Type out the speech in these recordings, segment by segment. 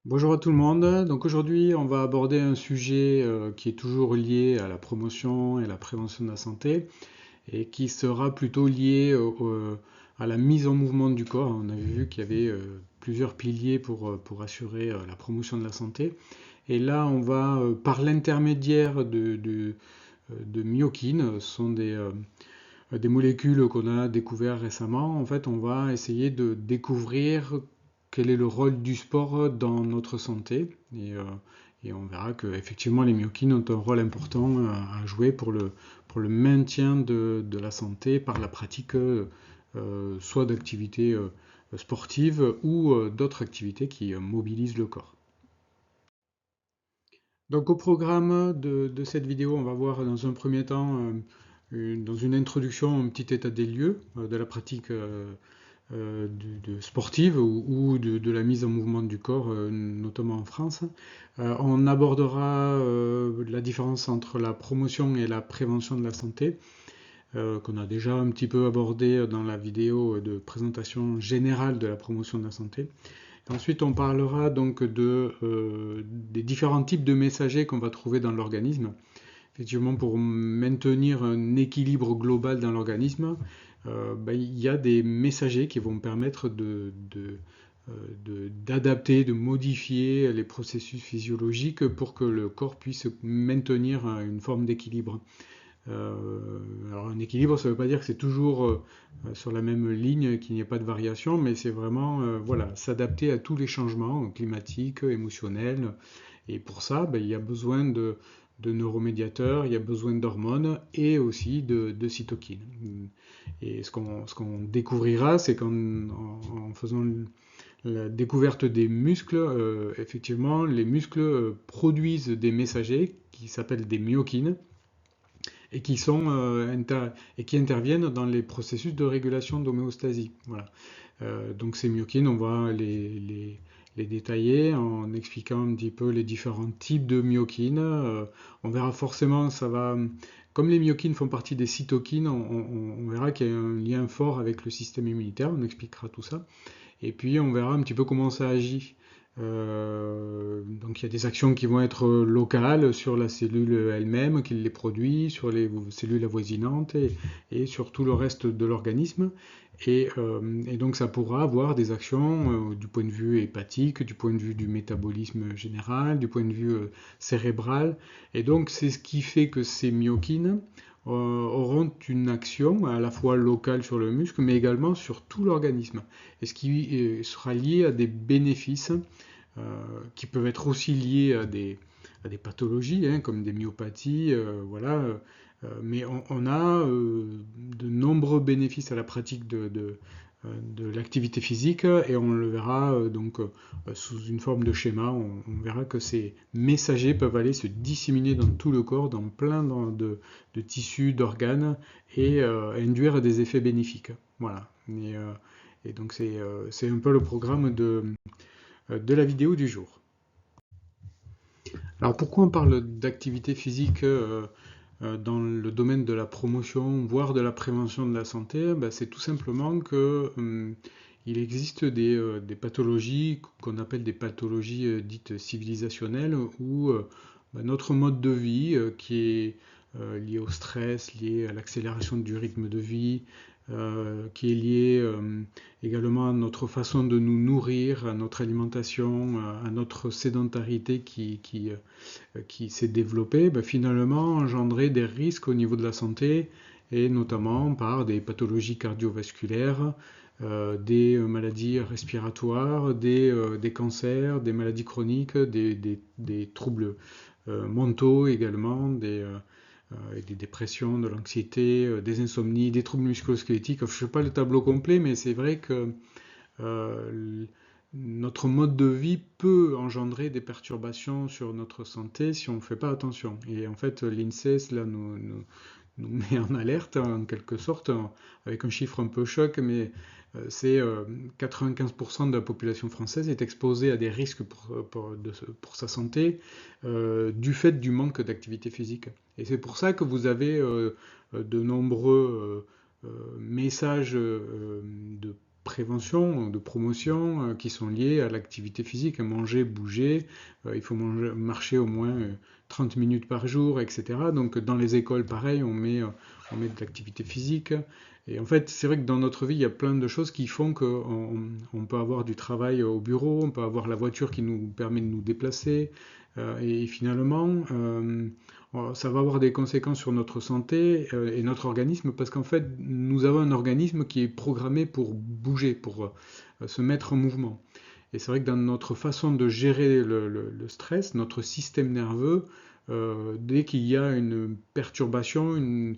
Bonjour à tout le monde. Donc aujourd'hui, on va aborder un sujet qui est toujours lié à la promotion et la prévention de la santé et qui sera plutôt lié à la mise en mouvement du corps. On avait vu qu'il y avait plusieurs piliers pour assurer la promotion de la santé. Et là, on va, par l'intermédiaire de myokines, ce sont des molécules qu'on a découvertes récemment. En fait, on va essayer de découvrir quel est le rôle du sport dans notre santé. Et on verra que effectivement les myokines ont un rôle important à jouer pour le maintien de la santé par la pratique soit d'activités sportives ou d'autres activités qui mobilisent le corps. Donc au programme de cette vidéo, on va voir dans un premier temps, dans une introduction, un petit état des lieux de la pratique sportive ou de la mise en mouvement du corps, notamment en France. On abordera la différence entre la promotion et la prévention de la santé, qu'on a déjà un petit peu abordé dans la vidéo de présentation générale de la promotion de la santé. Ensuite, on parlera donc des différents types de messagers qu'on va trouver dans l'organisme. Effectivement, pour maintenir un équilibre global dans l'organisme, il y a des messagers qui vont permettre d'adapter, de modifier les processus physiologiques pour que le corps puisse maintenir une forme d'équilibre. Alors un équilibre, ça ne veut pas dire que c'est toujours sur la même ligne, qu'il n'y ait pas de variation, mais c'est vraiment voilà, s'adapter à tous les changements climatiques, émotionnels. Et pour ça, il y a besoin de neuromédiateurs, il y a besoin d'hormones et aussi de cytokines. Et ce qu'on découvrira, c'est qu'en faisant la découverte des muscles, effectivement, les muscles produisent des messagers qui s'appellent des myokines et et qui interviennent dans les processus de régulation d'homéostasie. Voilà. Donc ces myokines, on va les détailler en expliquant un petit peu les différents types de myokines. On verra forcément, comme les myokines font partie des cytokines, on verra qu'il y a un lien fort avec le système immunitaire, on expliquera tout ça. Et puis on verra un petit peu comment ça agit. Donc il y a des actions qui vont être locales sur la cellule elle-même qui les produit, sur les cellules avoisinantes et sur tout le reste de l'organisme. Et donc ça pourra avoir des actions du point de vue hépatique, du point de vue du métabolisme général, du point de vue cérébral. Et donc c'est ce qui fait que ces myokines auront une action à la fois locale sur le muscle, mais également sur tout l'organisme. Et ce qui sera lié à des bénéfices qui peuvent être aussi liés à des pathologies, hein, comme des myopathies, voilà. Mais on a de nombreux bénéfices à la pratique de l'activité physique et on le verra donc sous une forme de schéma. On verra que ces messagers peuvent aller se disséminer dans tout le corps, dans plein de tissus, d'organes et induire des effets bénéfiques. Voilà. Et donc c'est un peu le programme de la vidéo du jour. Alors pourquoi on parle d'activité physique dans le domaine de la promotion, voire de la prévention de la santé? C'est tout simplement que il existe des pathologies qu'on appelle des pathologies dites civilisationnelles où notre mode de vie qui est lié au stress, lié à l'accélération du rythme de vie, qui est lié également à notre façon de nous nourrir, à notre alimentation, à notre sédentarité qui s'est développée, finalement engendrer des risques au niveau de la santé, et notamment par des pathologies cardiovasculaires, des maladies respiratoires, des cancers, des maladies chroniques, des troubles mentaux également, des dépressions, de l'anxiété, des insomnies, des troubles musculo-squelettiques. Je ne fais pas le tableau complet, mais c'est vrai que euh, notre mode de vie peut engendrer des perturbations sur notre santé si on ne fait pas attention. Et en fait, l'INSEE là, nous met en alerte, en quelque sorte, avec un chiffre un peu choc, mais c'est 95% de la population française est exposée à des risques pour sa santé du fait du manque d'activité physique. Et c'est pour ça que vous avez de nombreux messages de prévention, de promotion, qui sont liées à l'activité physique, à manger, bouger. Il faut marcher au moins 30 minutes par jour, etc. Donc dans les écoles, pareil, on met de l'activité physique. Et en fait, c'est vrai que dans notre vie, il y a plein de choses qui font qu'on peut avoir du travail au bureau, on peut avoir la voiture qui nous permet de nous déplacer. Et finalement, ça va avoir des conséquences sur notre santé et notre organisme parce qu'en fait, nous avons un organisme qui est programmé pour bouger, pour se mettre en mouvement. Et c'est vrai que dans notre façon de gérer le stress, notre système nerveux, dès qu'il y a une perturbation, une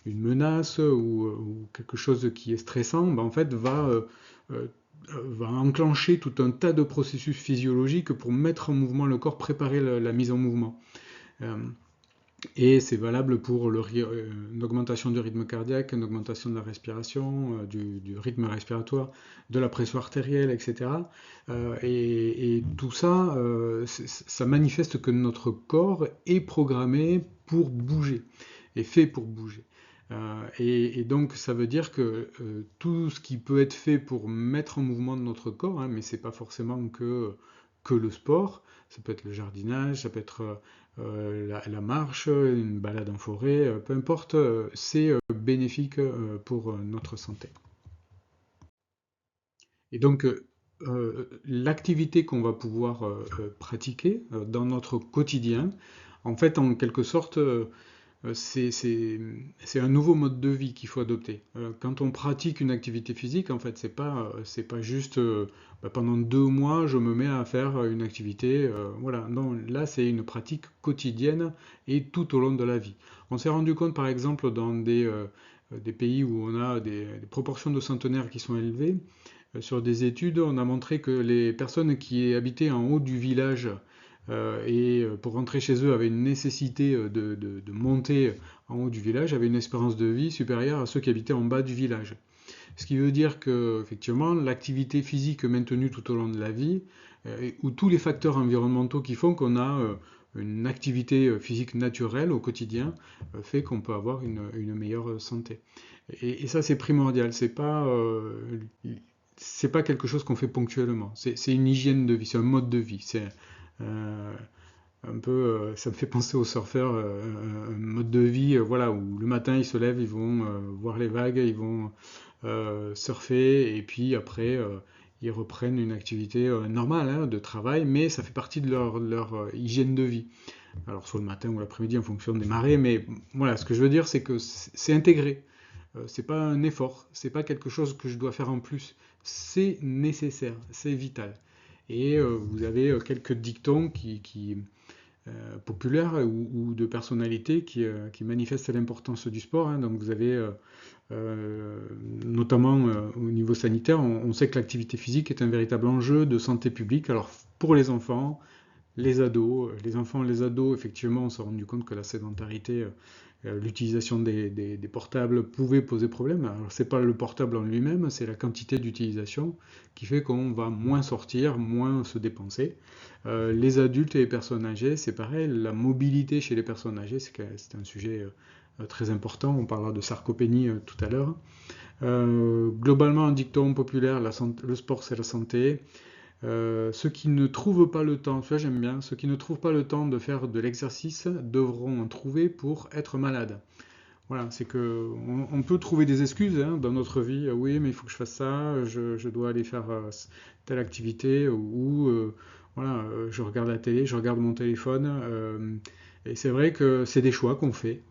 menace ou quelque chose qui est stressant, ben en fait euh, va enclencher tout un tas de processus physiologiques pour mettre en mouvement le corps, préparer la mise en mouvement. Euh, et c'est valable pour une augmentation du rythme cardiaque, une augmentation de la respiration, du rythme respiratoire, de la pression artérielle, etc. Et tout ça, ça manifeste que notre corps est programmé pour bouger, est fait pour bouger. Et donc ça veut dire que tout ce qui peut être fait pour mettre en mouvement notre corps, hein, mais c'est pas forcément que le sport, ça peut être le jardinage, ça peut être la marche, une balade en forêt, peu importe, c'est bénéfique pour notre santé. Et donc, l'activité qu'on va pouvoir pratiquer dans notre quotidien, en fait, en quelque sorte, c'est un nouveau mode de vie qu'il faut adopter. Quand on pratique une activité physique, en fait, c'est pas juste bah, pendant 2 mois, je me mets à faire une activité. Voilà, non, là, c'est une pratique quotidienne et tout au long de la vie. On s'est rendu compte, par exemple, dans des pays où on a des proportions de centenaires qui sont élevées, sur des études, on a montré que les personnes qui habitaient en haut du village et pour rentrer chez eux avaient une nécessité de monter en haut du village, avaient une espérance de vie supérieure à ceux qui habitaient en bas du village. Ce qui veut dire que, effectivement, l'activité physique maintenue tout au long de la vie, ou tous les facteurs environnementaux qui font qu'on a une activité physique naturelle au quotidien, fait qu'on peut avoir une meilleure santé. Et ça, c'est primordial. C'est pas quelque chose qu'on fait ponctuellement. C'est une hygiène de vie, c'est un mode de vie. C'est euh, un peu, ça me fait penser aux surfeurs, un mode de vie, voilà, où le matin ils se lèvent, ils vont voir les vagues, ils vont surfer, et puis après ils reprennent une activité normale hein, de travail, mais ça fait partie de leur hygiène de vie. Alors soit le matin ou l'après-midi en fonction des marées, mais voilà, ce que je veux dire c'est que c'est intégré. C'est pas un effort, c'est pas quelque chose que je dois faire en plus. C'est nécessaire, c'est vital. Et vous avez quelques dictons populaires ou de personnalités qui manifestent l'importance du sport, hein. Donc vous avez euh, notamment au niveau sanitaire, on sait que l'activité physique est un véritable enjeu de santé publique. Alors pour les enfants, les ados, les enfants et les ados, effectivement, on s'est rendu compte que la sédentarité, l'utilisation des portables pouvait poser problème. Alors, c'est pas le portable en lui-même, c'est la quantité d'utilisation qui fait qu'on va moins sortir, moins se dépenser. Les adultes et les personnes âgées, c'est pareil. La mobilité chez les personnes âgées, c'est un sujet très important. On parlera de sarcopénie tout à l'heure. Globalement, un dicton populaire, le sport c'est la santé. Ceux qui ne trouvent pas le temps, ça j'aime bien, ceux qui ne trouvent pas le temps de faire de l'exercice devront en trouver pour être malades. Voilà, c'est que on peut trouver des excuses hein, dans notre vie. Oui, mais il faut que je fasse ça, je dois aller faire telle activité, ou voilà, je regarde la télé, je regarde mon téléphone. Et c'est vrai que c'est des choix qu'on fait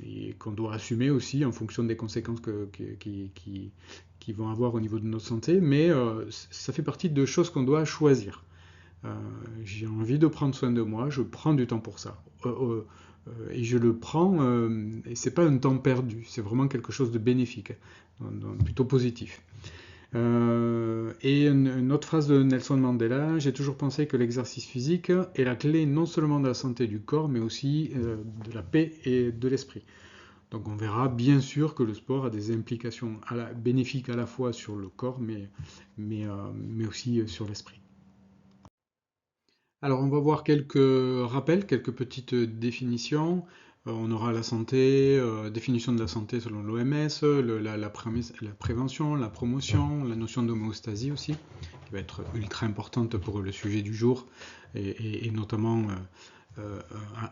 et qu'on doit assumer aussi en fonction des conséquences qui vont avoir au niveau de notre santé, mais ça fait partie de choses qu'on doit choisir. Euh, j'ai envie de prendre soin de moi, je prends du temps pour ça. Et je le prends, et c'est pas un temps perdu, c'est vraiment quelque chose de bénéfique, plutôt positif. Et une autre phrase de Nelson Mandela, j'ai toujours pensé que l'exercice physique est la clé non seulement de la santé du corps, mais aussi de la paix et de l'esprit. Donc on verra bien sûr que le sport a des implications bénéfiques à la fois sur le corps, mais aussi sur l'esprit. Alors on va voir quelques rappels, quelques petites définitions. On aura la santé, définition de la santé selon l'OMS, la prévention, la promotion, la notion d'homéostasie aussi, qui va être ultra importante pour le sujet du jour, et notamment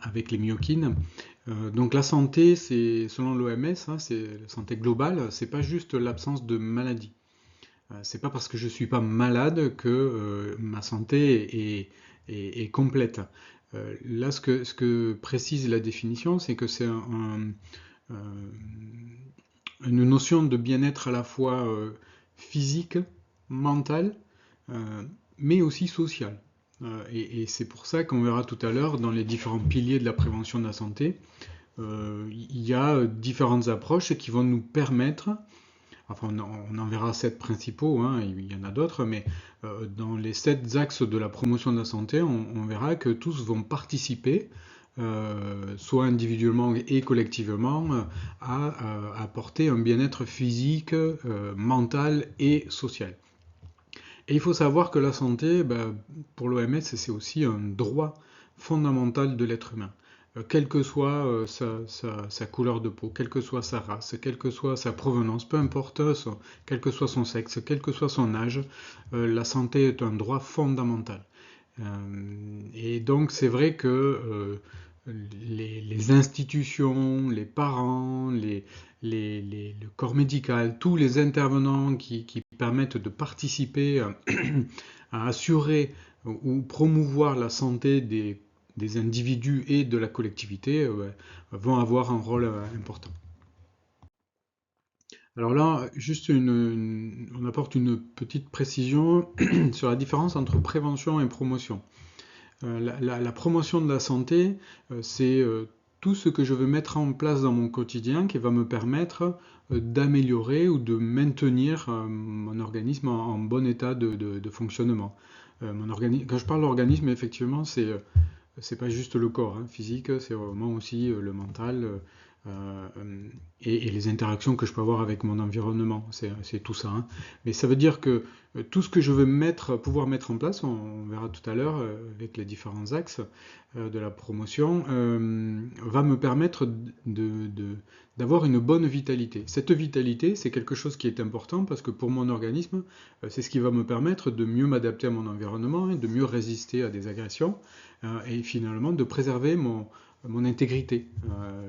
avec les myokines. Donc la santé, c'est selon l'OMS, hein, c'est la santé globale, c'est pas juste l'absence de maladie. C'est pas parce que je suis pas malade que ma santé est complète. Là, ce que précise la définition, c'est que c'est euh, une notion de bien-être à la fois physique, mental, euh, mais aussi social. Et c'est pour ça qu'on verra tout à l'heure dans les différents piliers de la prévention de la santé, il y a différentes approches qui vont nous permettre, enfin on en verra 7 principaux, hein, il y en a d'autres, mais dans les 7 axes de la promotion de la santé, on verra que tous vont participer, soit individuellement et collectivement, à apporter un bien-être physique, mental et social. Et il faut savoir que la santé, ben, pour l'OMS, c'est aussi un droit fondamental de l'être humain. Quelle que soit sa couleur de peau, quelle que soit sa race, quelle que soit sa provenance, peu importe, quel que soit son sexe, quel que soit son âge, la santé est un droit fondamental. Et donc c'est vrai que les institutions, les parents, le corps médical, tous les intervenants qui permettent de participer à assurer ou promouvoir la santé des individus et de la collectivité vont avoir un rôle important. Alors là, juste on apporte une petite précision sur la différence entre prévention et promotion. La promotion de la santé, c'est tout ce que je veux mettre en place dans mon quotidien qui va me permettre d'améliorer ou de maintenir mon organisme en bon état de fonctionnement. Quand je parle d'organisme, effectivement, c'est pas juste le corps hein, physique, c'est vraiment aussi le mental et les interactions que je peux avoir avec mon environnement. C'est tout ça. Hein. Mais ça veut dire que tout ce que je veux pouvoir mettre en place, on verra tout à l'heure avec les différents axes de la promotion, va me permettre d'avoir une bonne vitalité. Cette vitalité, c'est quelque chose qui est important parce que pour mon organisme, c'est ce qui va me permettre de mieux m'adapter à mon environnement et de mieux résister à des agressions et finalement de préserver mon intégrité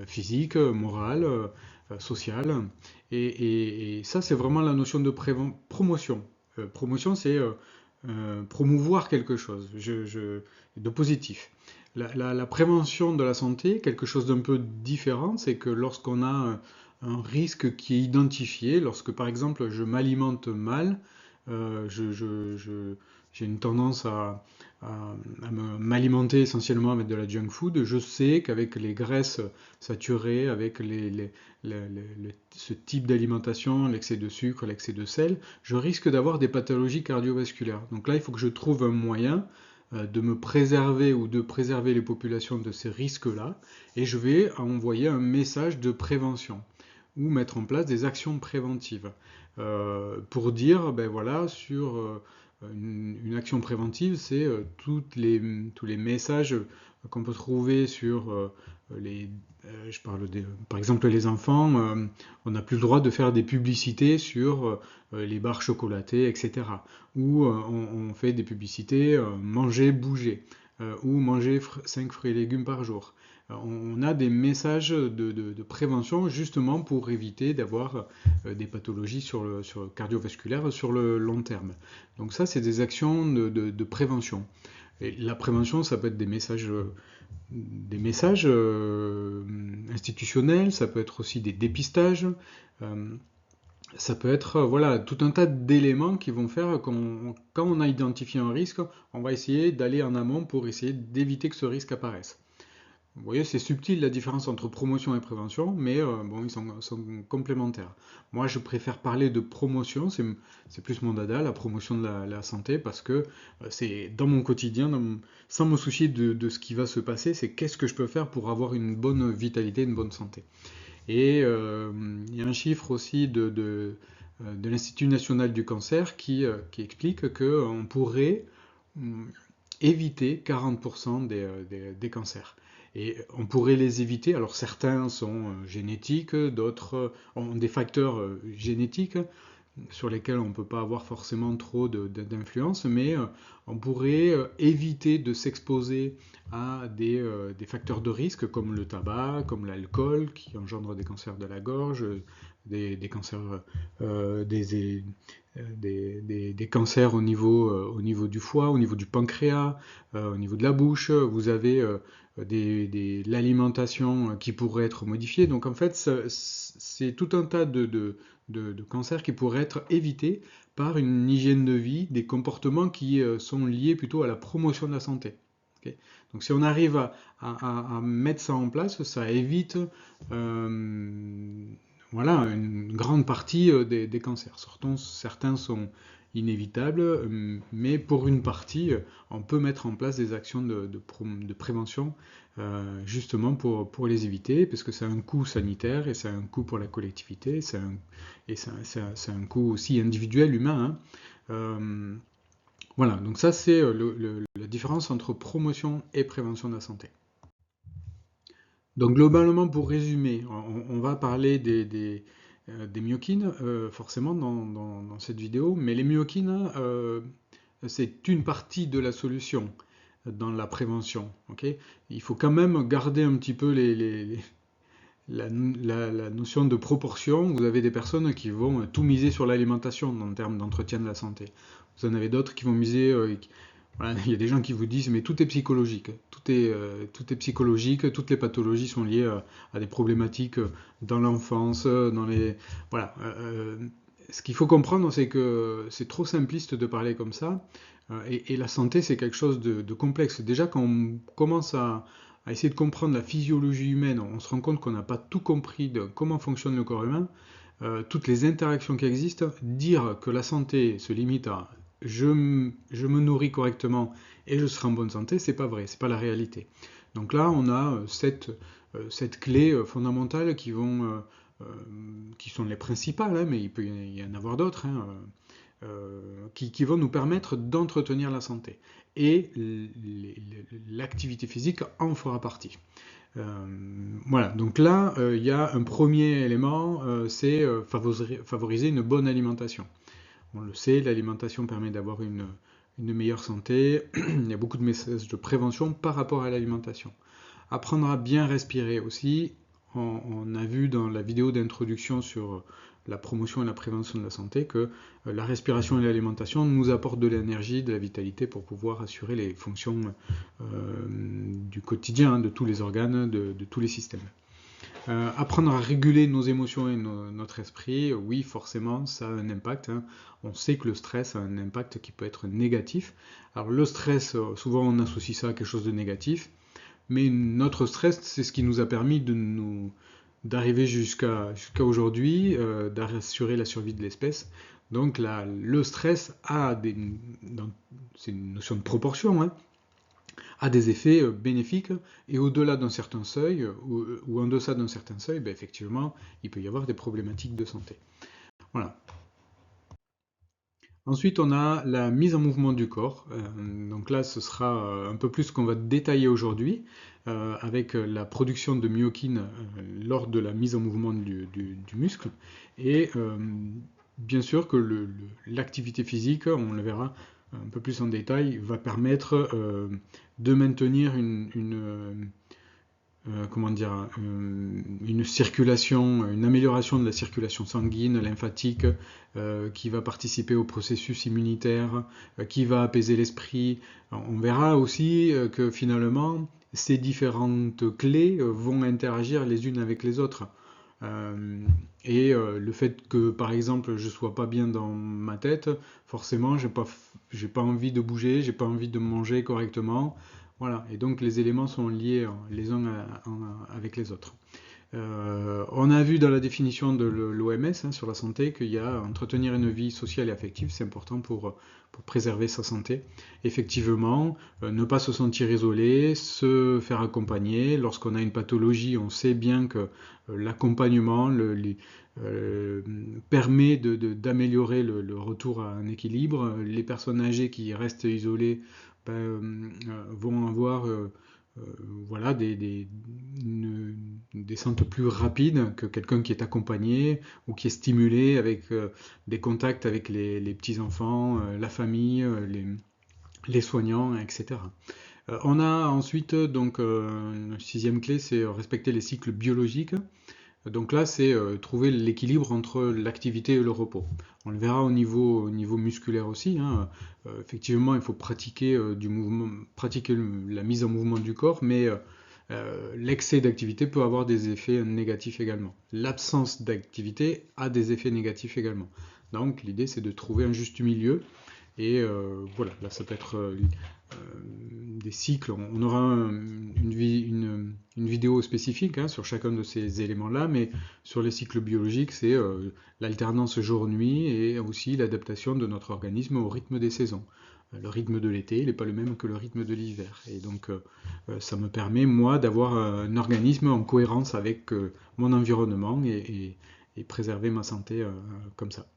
physique, morale, sociale. Et ça, c'est vraiment la notion de promotion. Promotion, c'est promouvoir quelque chose de positif. La prévention de la santé, quelque chose d'un peu différent, c'est que lorsqu'on a un risque qui est identifié, lorsque par exemple je m'alimente mal, euh, je, je- je- j'ai une tendance à m'alimenter essentiellement avec de la junk food. Je sais qu'avec les graisses saturées, avec ce type d'alimentation, l'excès de sucre, l'excès de sel, je risque d'avoir des pathologies cardiovasculaires. Donc là, il faut que je trouve un moyen de me préserver ou de préserver les populations de ces risques-là, et je vais envoyer un message de prévention ou mettre en place des actions préventives pour dire, ben voilà, sur une action préventive, c'est tous les messages qu'on peut trouver sur les, je parle par exemple les enfants, on n'a plus le droit de faire des publicités sur les barres chocolatées, etc. Ou on fait des publicités manger, bouger, ou manger 5 fruits et légumes par jour. On a des messages de prévention justement pour éviter d'avoir des pathologies sur le cardiovasculaire sur le long terme. Donc ça, c'est des actions de prévention. Et la prévention, ça peut être des messages institutionnels, ça peut être aussi des dépistages, euh, ça peut être voilà, tout un tas d'éléments qui vont faire qu'on, quand on a identifié un risque, on va essayer d'aller en amont pour essayer d'éviter que ce risque apparaisse. Vous voyez, c'est subtil la différence entre promotion et prévention, mais bon, sont complémentaires. Moi, je préfère parler de promotion, c'est plus mon dada, la promotion de la santé, parce que c'est dans mon quotidien, sans me soucier de ce qui va se passer, c'est qu'est-ce que je peux faire pour avoir une bonne vitalité, une bonne santé. Et il y a un chiffre aussi de l'Institut national du cancer qui explique qu'on pourrait hum, éviter 40% des cancers. Et on pourrait les éviter. Alors certains sont génétiques, d'autres ont des facteurs génétiques sur lesquels on ne peut pas avoir forcément trop d'influence, mais on pourrait éviter de s'exposer à des facteurs de risque comme le tabac, comme l'alcool, qui engendre des cancers de la gorge, des cancers, des cancers au niveau du foie, au niveau du pancréas, au niveau de la bouche. Vous avez l'alimentation qui pourrait être modifiée. Donc en fait, c'est tout un tas de cancers qui pourraient être évités par une hygiène de vie, des comportements qui sont liés plutôt à la promotion de la santé. Okay. Donc si on arrive à mettre ça en place, ça évite voilà, une grande partie des cancers. Certains sont inévitables, mais pour une partie, on peut mettre en place des actions de prévention justement pour les éviter, parce que c'est un coût sanitaire et c'est un coût pour la collectivité, et c'est un coût aussi individuel, humain. Hein. Voilà, donc ça c'est la différence entre promotion et prévention de la santé. Donc globalement, pour résumer, on va parler des myokines, forcément dans cette vidéo, mais les myokines, c'est une partie de la solution dans la prévention. Okay. Il faut quand même garder un petit peu la notion de proportion. Vous avez des personnes qui vont tout miser sur l'alimentation en termes d'entretien de la santé. Vous en avez d'autres qui vont miser. Voilà, il y a des gens qui vous disent mais tout est psychologique, tout est psychologique, toutes les pathologies sont liées à des problématiques dans l'enfance, dans les voilà. Ce qu'il faut comprendre, c'est que c'est trop simpliste de parler comme ça, et la santé c'est quelque chose de complexe. Déjà quand on commence à essayer de comprendre la physiologie humaine, on se rend compte qu'on n'a pas tout compris de comment fonctionne le corps humain, toutes les interactions qui existent. Dire que la santé se limite à je me nourris correctement et je serai en bonne santé, c'est pas vrai, c'est pas la réalité. Donc là, on a cette clé fondamentale qui sont les principales, hein, mais il peut y en avoir d'autres, hein, qui vont nous permettre d'entretenir la santé. Et l'activité physique en fera partie. Voilà, donc là, il y a un premier élément, c'est favoriser une bonne alimentation. On le sait, l'alimentation permet d'avoir une meilleure santé. Il y a beaucoup de messages de prévention par rapport à l'alimentation. Apprendre à bien respirer aussi. On a vu dans la vidéo d'introduction sur la promotion et la prévention de la santé que la respiration et l'alimentation nous apportent de l'énergie, de la vitalité pour pouvoir assurer les fonctions du quotidien, hein, de tous les organes, de tous les systèmes. Apprendre à réguler nos émotions et notre esprit, oui, forcément, ça a un impact. Hein. On sait que le stress a un impact qui peut être négatif. Alors le stress, souvent on associe ça à quelque chose de négatif, mais notre stress, c'est ce qui nous a permis d'arriver jusqu'à aujourd'hui, d'assurer la survie de l'espèce. Donc le stress c'est une notion de proportion, hein, a des effets bénéfiques, et au-delà d'un certain seuil, ou en deçà d'un certain seuil, ben effectivement, il peut y avoir des problématiques de santé. Voilà. Ensuite, on a la mise en mouvement du corps. Donc là, ce sera un peu plus ce qu'on va détailler aujourd'hui, avec la production de myokines lors de la mise en mouvement du muscle. Et bien sûr que l'activité physique, on le verra un peu plus en détail, va permettre de maintenir comment dire, une circulation, une amélioration de la circulation sanguine, lymphatique, qui va participer au processus immunitaire, qui va apaiser l'esprit. On verra aussi que finalement, ces différentes clés vont interagir les unes avec les autres. Et le fait que, par exemple, je sois pas bien dans ma tête, forcément, j'ai pas envie de bouger, j'ai pas envie de manger correctement. Voilà, et donc les éléments sont liés les uns avec les autres. On a vu dans la définition de l'OMS hein, sur la santé qu'il y a entretenir une vie sociale et affective, c'est important pour préserver sa santé. Effectivement, ne pas se sentir isolé, se faire accompagner. Lorsqu'on a une pathologie, on sait bien que l'accompagnement permet d'améliorer le retour à un équilibre. Les personnes âgées qui restent isolées vont avoir voilà, une descente plus rapide que quelqu'un qui est accompagné ou qui est stimulé avec des contacts avec les petits-enfants, la famille, les soignants, etc. On a ensuite donc une sixième clé, c'est respecter les cycles biologiques. Donc là, c'est trouver l'équilibre entre l'activité et le repos. On le verra au niveau musculaire aussi, hein. Effectivement, il faut pratiquer du mouvement, pratiquer la mise en mouvement du corps, mais l'excès d'activité peut avoir des effets négatifs également. L'absence d'activité a des effets négatifs également. Donc l'idée, c'est de trouver un juste milieu. Et voilà, là, ça peut être des cycles. On aura une vidéo spécifique hein, sur chacun de ces éléments-là, mais sur les cycles biologiques, c'est l'alternance jour-nuit et aussi l'adaptation de notre organisme au rythme des saisons. Le rythme de l'été n'est pas le même que le rythme de l'hiver. Et donc, ça me permet, moi, d'avoir un organisme en cohérence avec mon environnement et préserver ma santé comme ça.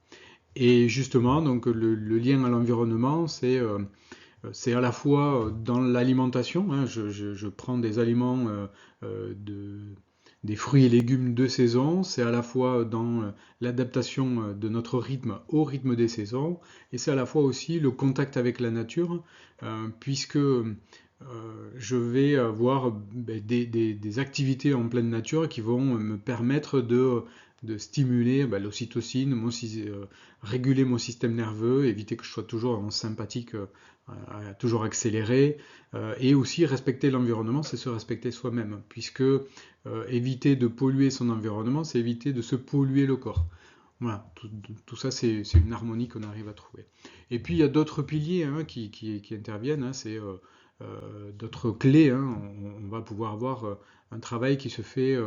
Et justement, donc le lien à l'environnement, c'est à la fois dans l'alimentation, hein, je prends des aliments, des fruits et légumes de saison, c'est à la fois dans l'adaptation de notre rythme au rythme des saisons, et c'est à la fois aussi le contact avec la nature, puisque je vais avoir ben, des activités en pleine nature qui vont me permettre de stimuler ben, l'ocytocine, réguler mon système nerveux, éviter que je sois toujours en sympathique, toujours accéléré, et aussi respecter l'environnement, c'est se respecter soi-même, puisque éviter de polluer son environnement, c'est éviter de se polluer le corps. Voilà, tout ça c'est une harmonie qu'on arrive à trouver. Et puis il y a d'autres piliers hein, qui interviennent, hein, c'est d'autres clés. Hein. On va pouvoir avoir un travail qui se fait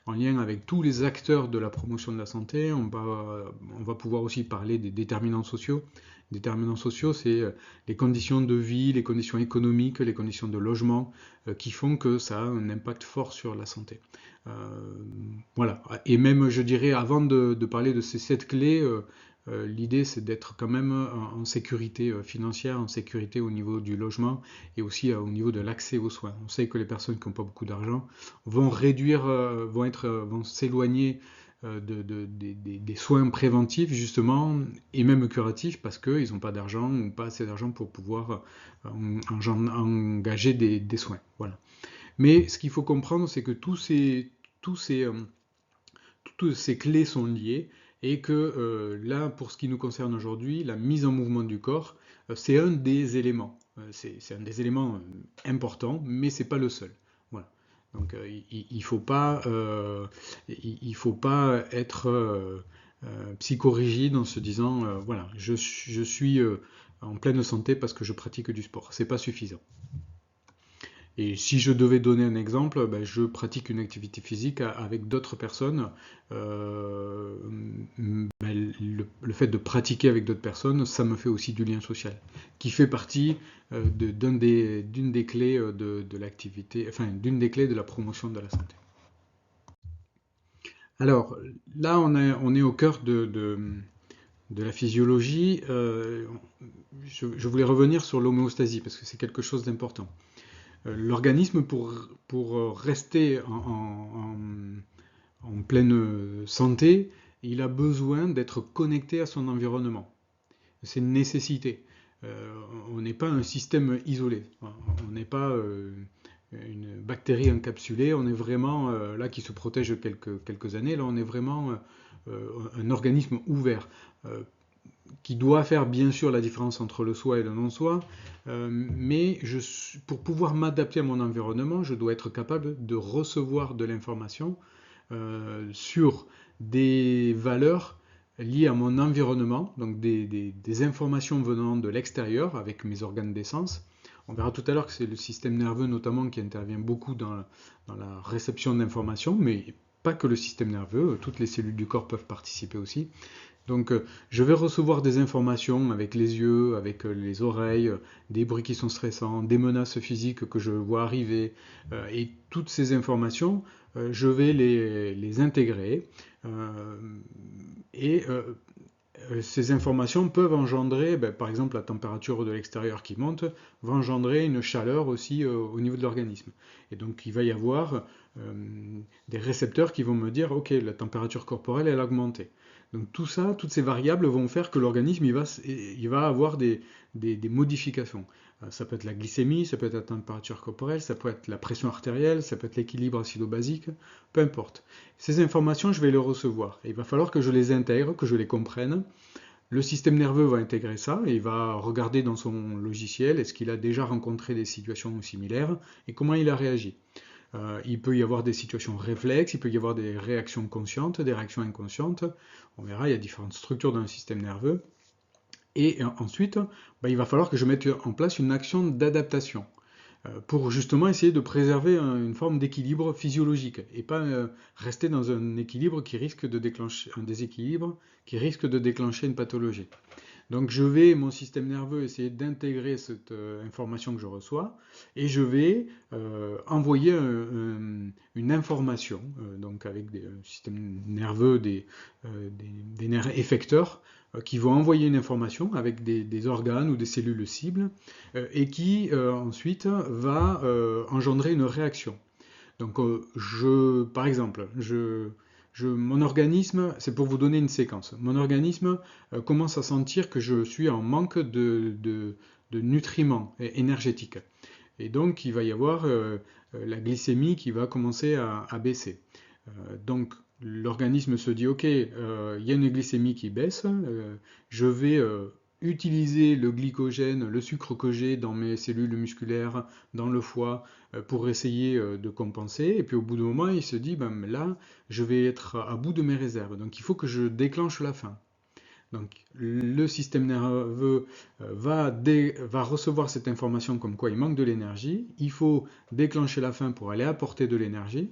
en lien avec tous les acteurs de la promotion de la santé. On va pouvoir aussi parler des déterminants sociaux. Déterminants sociaux, c'est les conditions de vie, les conditions économiques, les conditions de logement qui font que ça a un impact fort sur la santé. Euh, voilà. Et même, je dirais, avant de parler de ces 7 clés, l'idée c'est d'être quand même en sécurité financière, en sécurité au niveau du logement et aussi au niveau de l'accès aux soins. On sait que les personnes qui n'ont pas beaucoup d'argent vont réduire, vont s'éloigner des soins préventifs justement et même curatifs parce qu'ils n'ont pas d'argent ou pas assez d'argent pour pouvoir engager des soins. Voilà. Mais ce qu'il faut comprendre, c'est que tous ces, toutes ces clés sont liées et que là, pour ce qui nous concerne aujourd'hui, la mise en mouvement du corps, c'est un des éléments. C'est un des éléments importants, mais c'est pas le seul. Voilà. Donc il faut pas être psychorigide en se disant voilà, je suis en pleine santé parce que je pratique du sport. C'est pas suffisant. Et si je devais donner un exemple, ben, je pratique une activité physique avec d'autres personnes. Ben, le fait de pratiquer avec d'autres personnes, ça me fait aussi du lien social, qui fait partie d'une des clés de l'activité, enfin d'une des clés de la promotion de la santé. Alors là, on est au cœur de la physiologie. Je voulais revenir sur l'homéostasie parce que c'est quelque chose d'important. L'organisme, pour rester en pleine santé, il a besoin d'être connecté à son environnement. C'est une nécessité. On n'est pas un système isolé. On n'est pas une bactérie encapsulée. On est vraiment, là qui se protège quelques années, là on est vraiment un organisme ouvert. Qui doit faire bien sûr la différence entre le soi et le non-soi, mais pour pouvoir m'adapter à mon environnement, je dois être capable de recevoir de l'information sur des valeurs liées à mon environnement, donc des informations venant de l'extérieur avec mes organes d'essence. On verra tout à l'heure que c'est le système nerveux notamment qui intervient beaucoup dans la réception d'informations, mais pas que le système nerveux, toutes les cellules du corps peuvent participer aussi. Donc je vais recevoir des informations avec les yeux, avec les oreilles, des bruits qui sont stressants, des menaces physiques que je vois arriver, et toutes ces informations, je vais les intégrer, et ces informations peuvent engendrer, par exemple la température de l'extérieur qui monte, va engendrer une chaleur aussi au niveau de l'organisme. Et donc il va y avoir des récepteurs qui vont me dire, ok, la température corporelle elle a augmenté. Donc tout ça, toutes ces variables vont faire que l'organisme il va avoir des modifications. Ça peut être la glycémie, ça peut être la température corporelle, ça peut être la pression artérielle, ça peut être l'équilibre acido-basique, peu importe. Ces informations, je vais les recevoir. Et il va falloir que je les intègre, que je les comprenne. Le système nerveux va intégrer ça et il va regarder dans son logiciel est-ce qu'il a déjà rencontré des situations similaires et comment il a réagi. Il peut y avoir des situations réflexes, il peut y avoir des réactions conscientes, des réactions inconscientes. On verra, il y a différentes structures dans le système nerveux. Et ensuite, il va falloir que je mette en place une action d'adaptation pour justement essayer de préserver une forme d'équilibre physiologique et pas rester dans un équilibre qui risque de déclencher un déséquilibre qui risque de déclencher une pathologie. Donc je vais, mon système nerveux, essayer d'intégrer cette information que je reçois et je vais envoyer une information, donc avec des systèmes nerveux, des nerfs effecteurs qui vont envoyer une information avec des organes ou des cellules cibles et qui ensuite va engendrer une réaction. Donc, par exemple, mon organisme, c'est pour vous donner une séquence, mon organisme commence à sentir que je suis en manque de nutriments énergétiques. Et donc, il va y avoir la glycémie qui va commencer à baisser. Donc, l'organisme se dit, OK, il y a une glycémie qui baisse, je vais utiliser le glycogène, le sucre que j'ai dans mes cellules musculaires, dans le foie, pour essayer de compenser. Et puis au bout d'un moment, il se dit, là, je vais être à bout de mes réserves. Donc il faut que je déclenche la faim. Donc le système nerveux va recevoir cette information comme quoi il manque de l'énergie. Il faut déclencher la faim pour aller apporter de l'énergie.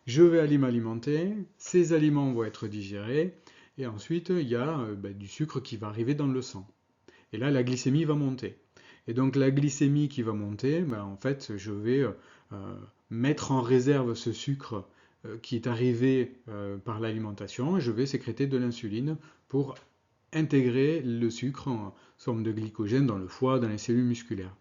Je vais aller m'alimenter, ces aliments vont être digérés, et ensuite il y a du sucre qui va arriver dans le sang. Et là, la glycémie va monter. Et donc la glycémie qui va monter, en fait, je vais mettre en réserve ce sucre qui est arrivé par l'alimentation, et je vais sécréter de l'insuline pour intégrer le sucre en forme de glycogène dans le foie, dans les cellules musculaires.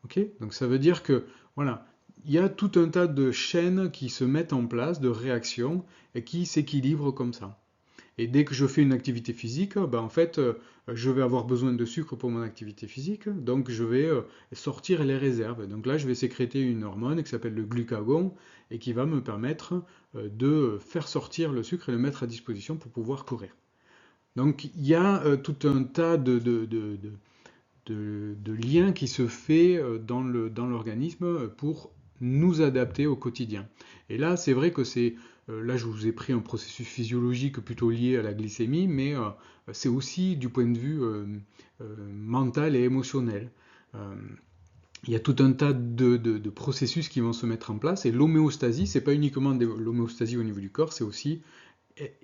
Okay, donc ça veut dire que voilà, il y a tout un tas de chaînes qui se mettent en place, de réactions, et qui s'équilibrent comme ça. Et dès que je fais une activité physique, en fait, je vais avoir besoin de sucre pour mon activité physique, donc je vais sortir les réserves. Donc là, je vais sécréter une hormone qui s'appelle le glucagon et qui va me permettre de faire sortir le sucre et le mettre à disposition pour pouvoir courir. Donc il y a tout un tas de liens qui se fait dans l'organisme pour nous adapter au quotidien. Et là, c'est vrai que là je vous ai pris un processus physiologique plutôt lié à la glycémie, mais c'est aussi du point de vue mental et émotionnel. Euh, il y a tout un tas de processus qui vont se mettre en place, et l'homéostasie, c'est pas uniquement l'homéostasie au niveau du corps, c'est aussi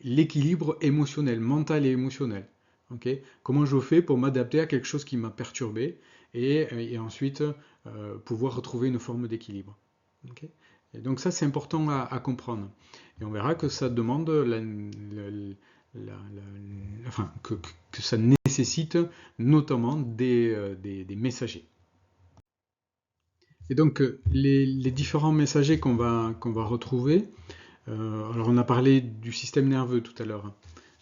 l'équilibre émotionnel, mental et émotionnel. Okay, comment je fais pour m'adapter à quelque chose qui m'a perturbé et ensuite pouvoir retrouver une forme d'équilibre. Okay, et donc ça c'est important à comprendre. Et on verra que ça demande enfin, que ça nécessite notamment des messagers. Et donc les différents messagers qu'on va retrouver, alors on a parlé du système nerveux tout à l'heure.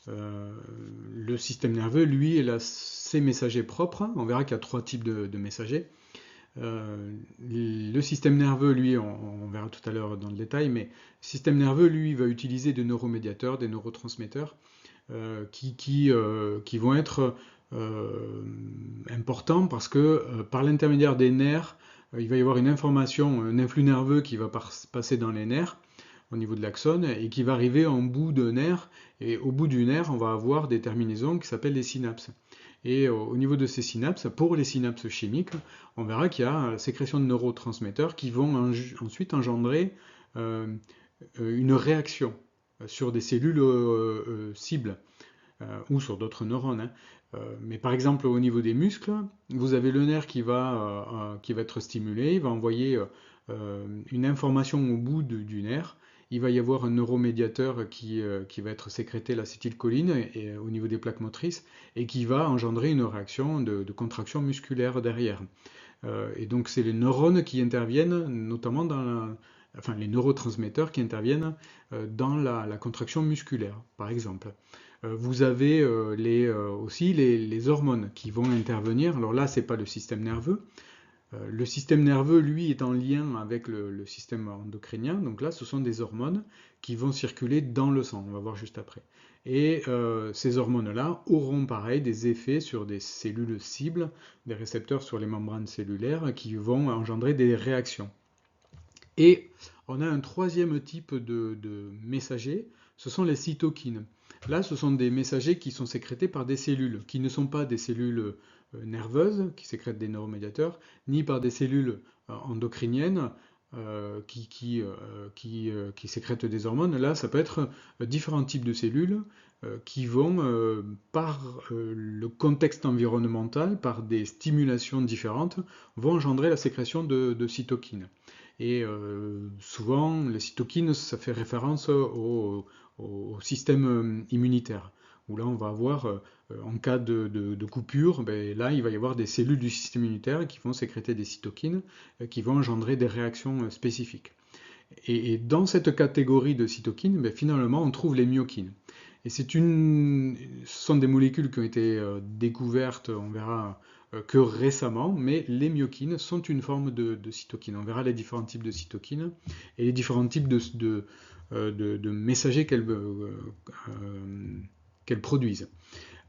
Le système nerveux, lui, il a ses messagers propres. On verra qu'il y a trois types de messagers. Le système nerveux, lui, on verra tout à l'heure dans le détail, mais le système nerveux, lui, va utiliser des neuromédiateurs, des neurotransmetteurs qui vont être importants parce que par l'intermédiaire des nerfs, il va y avoir une information, un influx nerveux qui va passer dans les nerfs au niveau de l'axone et qui va arriver en bout de nerf. Et au bout du nerf, on va avoir des terminaisons qui s'appellent les synapses. Et au niveau de ces synapses, pour les synapses chimiques, on verra qu'il y a la sécrétion de neurotransmetteurs qui vont ensuite engendrer une réaction sur des cellules cibles ou sur d'autres neurones. Hein. Mais par exemple, au niveau des muscles, vous avez le nerf qui va être stimulé, il va envoyer une information au bout du nerf, il va y avoir un neuromédiateur qui va être sécrété, l'acétylcholine, au niveau des plaques motrices, et qui va engendrer une réaction de contraction musculaire derrière. Et donc c'est les neurones qui interviennent, notamment enfin les neurotransmetteurs qui interviennent dans la contraction musculaire, par exemple. Vous avez aussi les hormones qui vont intervenir. Alors là, c'est pas le système nerveux. Le système nerveux, lui, est en lien avec le système endocrinien. Donc là, ce sont des hormones qui vont circuler dans le sang. On va voir juste après. Et ces hormones-là auront pareil des effets sur des cellules cibles, des récepteurs sur les membranes cellulaires qui vont engendrer des réactions. Et on a un troisième type de messagers, ce sont les cytokines. Là, ce sont des messagers qui sont sécrétés par des cellules, qui ne sont pas des cellules nerveuses, qui sécrètent des neuromédiateurs, ni par des cellules endocriniennes qui sécrètent des hormones. Là, ça peut être différents types de cellules qui vont, par le contexte environnemental, par des stimulations différentes, vont engendrer la sécrétion de cytokines. Et souvent, les cytokines, ça fait référence au système immunitaire, où là, on va avoir, en cas de coupure, ben, là, il va y avoir des cellules du système immunitaire qui vont sécréter des cytokines, qui vont engendrer des réactions spécifiques. Et dans cette catégorie de cytokines, ben, finalement, on trouve les myokines. Et ce sont des molécules qui ont été découvertes, on verra, que récemment, mais les myokines sont une forme de cytokine. On verra les différents types de cytokines et les différents types de messagers qu'elles produisent.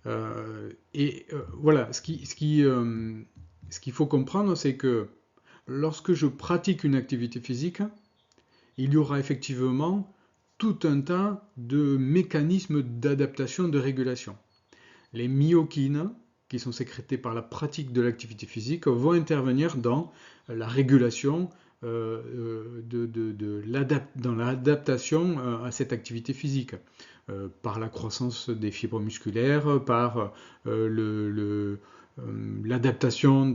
Voilà, ce qu'il faut comprendre, c'est que lorsque je pratique une activité physique, il y aura effectivement tout un tas de mécanismes d'adaptation, de régulation. Les myokines, qui sont sécrétées par la pratique de l'activité physique, vont intervenir dans la régulation, dans l'adaptation à cette activité physique, par la croissance des fibres musculaires, par l'adaptation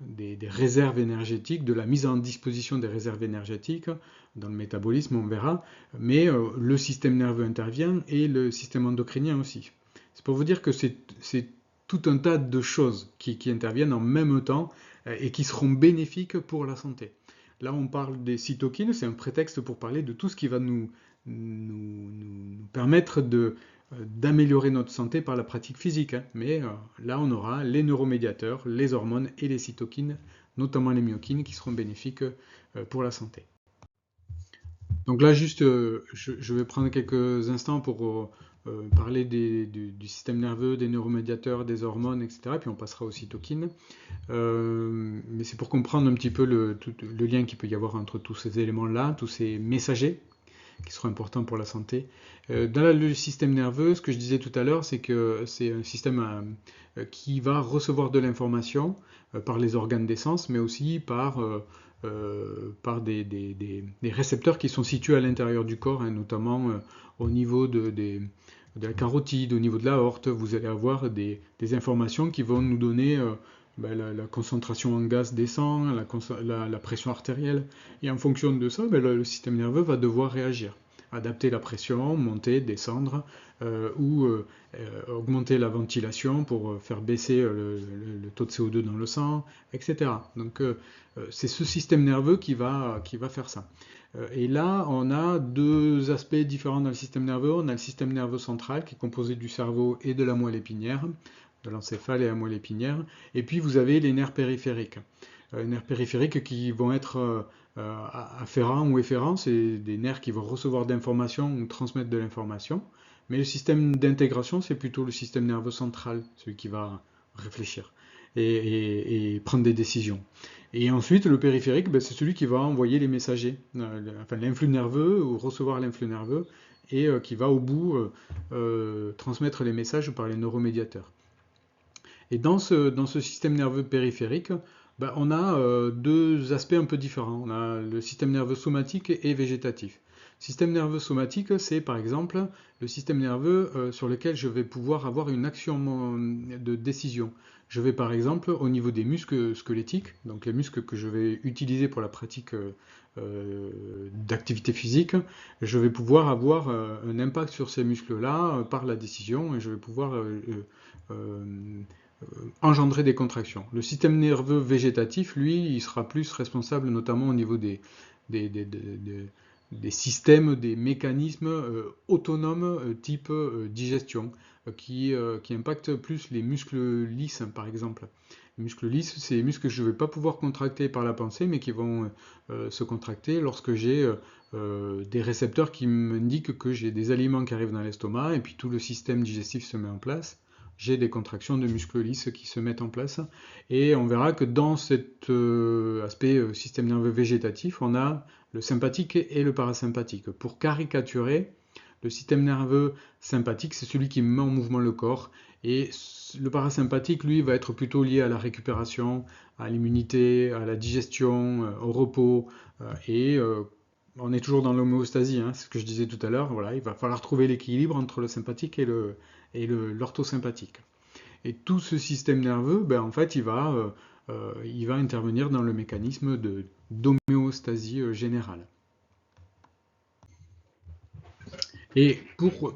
des réserves énergétiques, de la mise en disposition des réserves énergétiques, dans le métabolisme, on verra, mais le système nerveux intervient et le système endocrinien aussi. C'est pour vous dire que c'est tout un tas de choses qui interviennent en même temps et qui seront bénéfiques pour la santé. Là, on parle des cytokines, c'est un prétexte pour parler de tout ce qui va nous permettre d'améliorer notre santé par la pratique physique. Mais là, on aura les neuromédiateurs, les hormones et les cytokines, notamment les myokines, qui seront bénéfiques pour la santé. Donc là, juste, je vais prendre quelques instants pour parler du système nerveux, des neuromédiateurs, des hormones, etc. Puis on passera aux cytokines. Mais c'est pour comprendre un petit peu le lien qu'il peut y avoir entre tous ces éléments-là, tous ces messagers qui seront importants pour la santé. Dans le système nerveux, ce que je disais tout à l'heure, c'est que c'est un système qui va recevoir de l'information par les organes des sens, mais aussi par des récepteurs qui sont situés à l'intérieur du corps, hein, notamment au niveau de la carotide, au niveau de l'aorte. Vous allez avoir des informations qui vont nous donner la concentration en gaz des sangs, la pression artérielle. Et en fonction de ça, le système nerveux va devoir réagir, adapter la pression, monter, descendre, ou augmenter la ventilation pour faire baisser le taux de CO2 dans le sang, etc. Donc c'est ce système nerveux qui va faire ça. Et là, on a deux aspects différents dans le système nerveux. On a le système nerveux central qui est composé du cerveau et de la moelle épinière, de l'encéphale et la moelle épinière. Et puis vous avez les nerfs périphériques. Les nerfs périphériques qui vont être afférents ou efférents, c'est des nerfs qui vont recevoir d'informations ou transmettre de l'information. Mais le système d'intégration, c'est plutôt le système nerveux central, celui qui va réfléchir et prendre des décisions. Et ensuite, le périphérique, c'est celui qui va envoyer les messagers, enfin l'influx nerveux, ou recevoir l'influx nerveux, et qui va au bout transmettre les messages par les neuromédiateurs. Et dans ce système nerveux périphérique, on a deux aspects un peu différents. On a le système nerveux somatique et végétatif. Système nerveux somatique, c'est par exemple le système nerveux sur lequel je vais pouvoir avoir une action de décision. Je vais par exemple au niveau des muscles squelettiques, donc les muscles que je vais utiliser pour la pratique d'activité physique, je vais pouvoir avoir un impact sur ces muscles-là par la décision et je vais pouvoir engendrer des contractions. Le système nerveux végétatif, lui, il sera plus responsable notamment au niveau des, des, des- des systèmes, des mécanismes autonomes type digestion, qui impactent plus les muscles lisses, par exemple. Les muscles lisses, c'est les muscles que je ne vais pas pouvoir contracter par la pensée, mais qui vont se contracter lorsque j'ai des récepteurs qui m'indiquent que j'ai des aliments qui arrivent dans l'estomac, et puis tout le système digestif se met en place. J'ai des contractions de muscles lisses qui se mettent en place. Et on verra que dans cet aspect système nerveux végétatif, on a le sympathique et le parasympathique. Pour caricaturer, le système nerveux sympathique, c'est celui qui met en mouvement le corps. Et le parasympathique, lui, va être plutôt lié à la récupération, à l'immunité, à la digestion, au repos. Et on est toujours dans l'homéostasie, hein, c'est ce que je disais tout à l'heure. Voilà, il va falloir trouver l'équilibre entre le sympathique et l'orthosympathique. Et tout ce système nerveux, ben, en fait, il va intervenir dans le mécanisme d'homéostasie générale. Et pour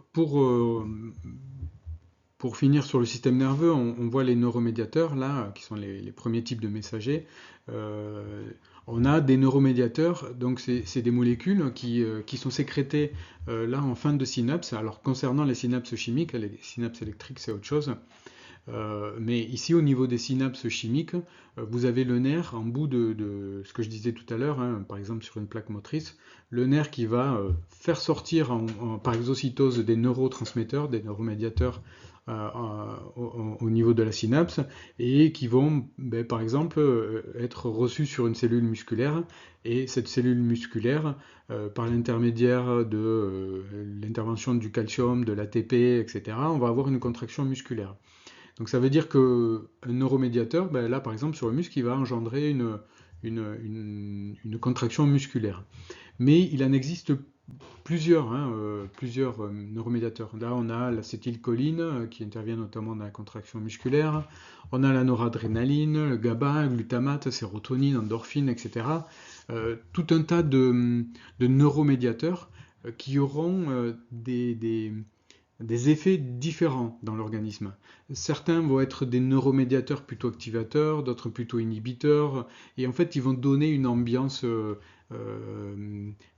finir sur le système nerveux, on voit les neuromédiateurs, là, qui sont les premiers types de messagers. Euh, on a des neuromédiateurs, donc c'est des molécules qui sont sécrétées là en fin de synapse. Alors concernant les synapses chimiques, les synapses électriques c'est autre chose. Mais ici, au niveau des synapses chimiques, vous avez le nerf en bout de ce que je disais tout à l'heure, hein, par exemple sur une plaque motrice, le nerf qui va faire sortir par exocytose des neurotransmetteurs, des neuromédiateurs au niveau de la synapse, et qui vont, ben, par exemple, être reçus sur une cellule musculaire, et cette cellule musculaire, par l'intermédiaire de l'intervention du calcium, de l'ATP, etc., on va avoir une contraction musculaire. Donc ça veut dire qu'un neuromédiateur, ben là par exemple sur le muscle, il va engendrer une contraction musculaire. Mais il en existe plusieurs, hein, plusieurs neuromédiateurs. Là on a l'acétylcholine qui intervient notamment dans la contraction musculaire, on a la noradrénaline, le GABA, le glutamate, sérotonine, endorphine, etc. Tout un tas de neuromédiateurs qui auront des effets différents dans l'organisme. Certains vont être des neuromédiateurs plutôt activateurs, d'autres plutôt inhibiteurs, et en fait ils vont donner une ambiance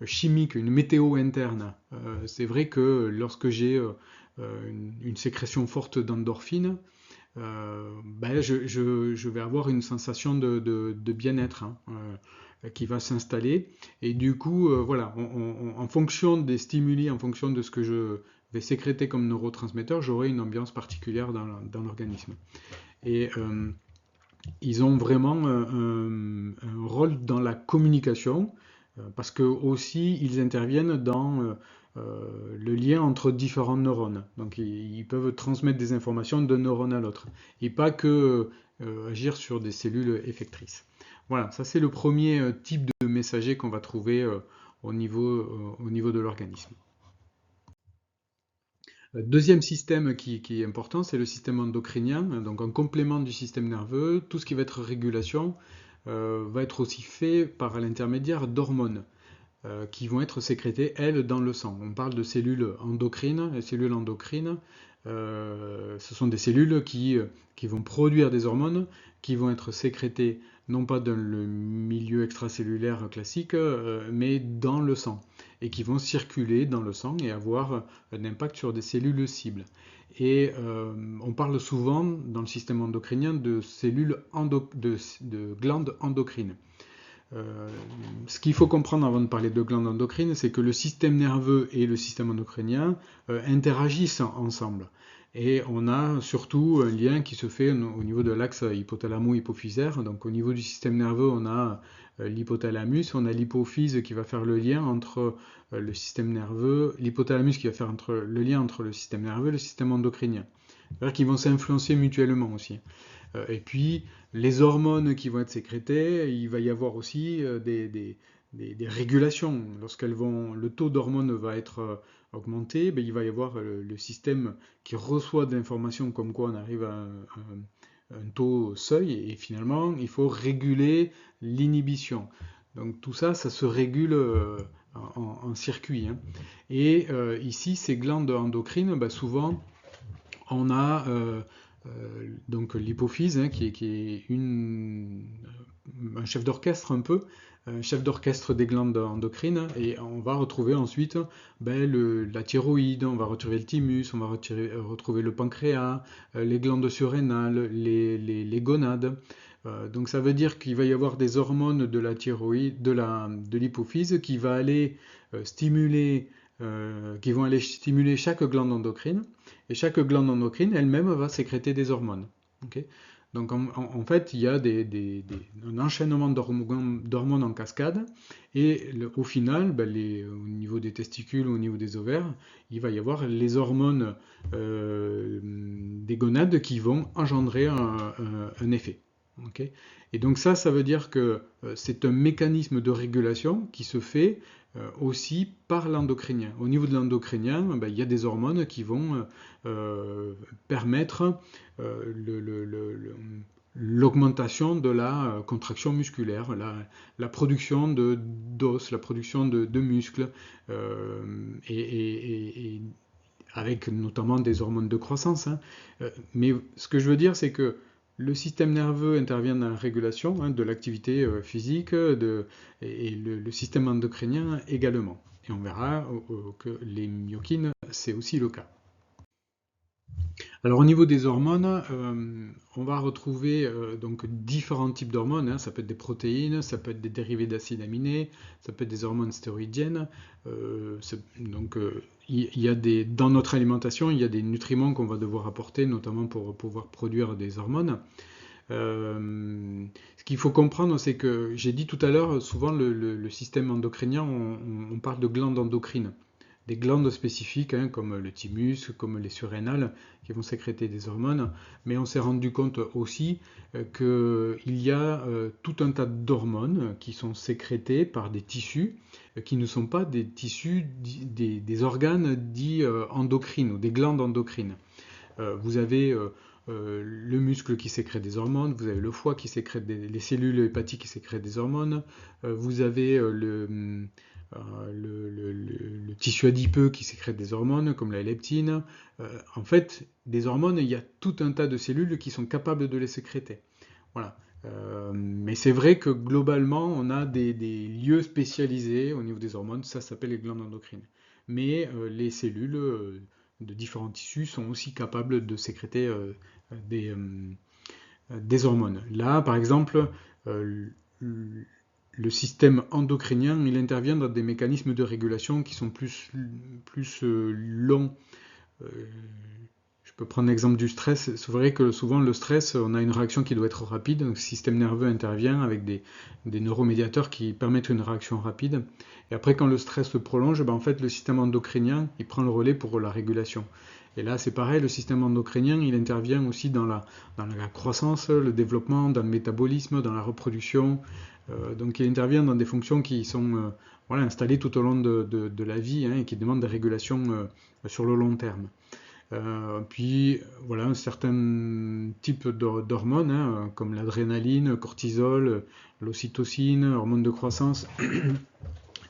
chimique, une météo interne. C'est vrai que lorsque j'ai une sécrétion forte d'endorphine, ben je vais avoir une sensation de bien-être, hein, qui va s'installer. Et du coup, voilà, en fonction des stimuli, en fonction de ce que je vais sécréter comme neurotransmetteur, j'aurai une ambiance particulière dans l'organisme. Et ils ont vraiment un rôle dans la communication, parce que aussi ils interviennent dans le lien entre différents neurones. Donc ils peuvent transmettre des informations d'un neurone à l'autre, et pas que agir sur des cellules effectrices. Voilà, ça c'est le premier type de messager qu'on va trouver au niveau de l'organisme. Deuxième système qui est important, c'est le système endocrinien, donc en complément du système nerveux. Tout ce qui va être régulation va être aussi fait par l'intermédiaire d'hormones qui vont être sécrétées, elles, dans le sang. On parle de cellules endocrines. Les cellules endocrines, ce sont des cellules qui vont produire des hormones, qui vont être sécrétées non pas dans le milieu extracellulaire classique, mais dans le sang, et qui vont circuler dans le sang et avoir un impact sur des cellules cibles. Et on parle souvent dans le système endocrinien de cellules de glandes endocrines. Ce qu'il faut comprendre avant de parler de glandes endocrines, c'est que le système nerveux et le système endocrinien interagissent ensemble. Et on a surtout un lien qui se fait au niveau de l'axe hypothalamo-hypophysaire. Donc au niveau du système nerveux, on a l'hypothalamus, on a l'hypophyse qui va faire le lien entre le système nerveux, l'hypothalamus qui va faire le lien entre le système nerveux et le système endocrinien. C'est-à-dire qu'ils vont s'influencer mutuellement aussi. Et puis, les hormones qui vont être sécrétées, il va y avoir aussi des régulations. Le taux d'hormones va être augmenté, ben, il va y avoir le système qui reçoit de l'information comme quoi on arrive à un taux seuil, et finalement, il faut réguler l'inhibition. Donc tout ça, ça se régule en circuit, hein. Et ici, ces glandes endocrines, ben, souvent, on a donc l'hypophyse, hein, qui est un chef d'orchestre un peu, un chef d'orchestre des glandes endocrines, et on va retrouver ensuite ben, la thyroïde, on va retrouver le thymus, on va retrouver le pancréas, les glandes surrénales, les gonades. Donc ça veut dire qu'il va y avoir des hormones de la thyroïde, de l'hypophyse qui vont aller stimuler chaque glande endocrine, et chaque glande endocrine elle-même va sécréter des hormones. Ok. Donc en fait, il y a un enchaînement d'hormones en cascade, et au final, ben, au niveau des testicules, au niveau des ovaires, il va y avoir les hormones des gonades qui vont engendrer un effet. Ok. Et donc ça veut dire que c'est un mécanisme de régulation qui se fait aussi par l'endocrinien. Au niveau de l'endocrinien, ben, il y a des hormones qui vont permettre l'augmentation de la contraction musculaire, la production d'os, la production de muscles, et avec notamment des hormones de croissance, hein. Mais ce que je veux dire, c'est que le système nerveux intervient dans la régulation, hein, de l'activité physique, et le système endocrinien également. Et on verra que les myokines, c'est aussi le cas. Alors au niveau des hormones, on va retrouver donc différents types d'hormones, hein. Ça peut être des protéines, ça peut être des dérivés d'acides aminés, ça peut être des hormones stéroïdiennes. Dans notre alimentation, il y a des nutriments qu'on va devoir apporter, notamment pour pouvoir produire des hormones. Ce qu'il faut comprendre, c'est que j'ai dit tout à l'heure, souvent le système endocrinien, on parle de glandes endocrines, des glandes spécifiques, hein, comme le thymus, comme les surrénales, qui vont sécréter des hormones, mais on s'est rendu compte aussi qu'il y a tout un tas d'hormones qui sont sécrétées par des tissus qui ne sont pas des tissus, des organes dits endocrines ou des glandes endocrines. Vous avez le muscle qui sécrète des hormones, vous avez le foie qui sécrète les cellules hépatiques qui sécrètent des hormones, vous avez le tissu adipeux qui sécrète des hormones, comme la leptine. En fait, des hormones, il y a tout un tas de cellules qui sont capables de les sécréter. Voilà. Mais c'est vrai que globalement, on a des lieux spécialisés au niveau des hormones, ça s'appelle les glandes endocrines. Mais les cellules de différents tissus sont aussi capables de sécréter des hormones. Là, par exemple, le système endocrinien, il intervient dans des mécanismes de régulation qui sont plus longs. Euh, je peux prendre l'exemple du stress. C'est vrai que souvent le stress, on a une réaction qui doit être rapide. Donc, le système nerveux intervient avec des neuromédiateurs qui permettent une réaction rapide. Et après, quand le stress se prolonge, ben, en fait, le système endocrinien, il prend le relais pour la régulation. Et là, c'est pareil, le système endocrinien, il intervient aussi dans la croissance, le développement, dans le métabolisme, dans la reproduction. Donc, il intervient dans des fonctions qui sont voilà, installées tout au long de la vie, hein, et qui demandent des régulations sur le long terme. Puis voilà, un certain type d'hormones, hein, comme l'adrénaline, cortisol, l'ocytocine, hormones de croissance,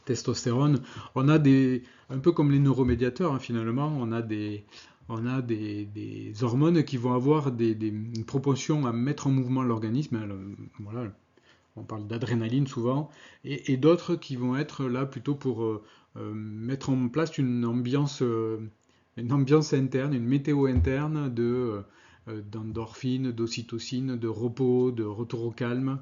testostérone. On a un peu comme les neuromédiateurs, hein, finalement, on a des hormones qui vont avoir une propension à mettre en mouvement l'organisme, hein. Voilà, on parle d'adrénaline souvent, et d'autres qui vont être là plutôt pour mettre en place une ambiance interne, une météo interne d'endorphine, d'ocytocine, de repos, de retour au calme,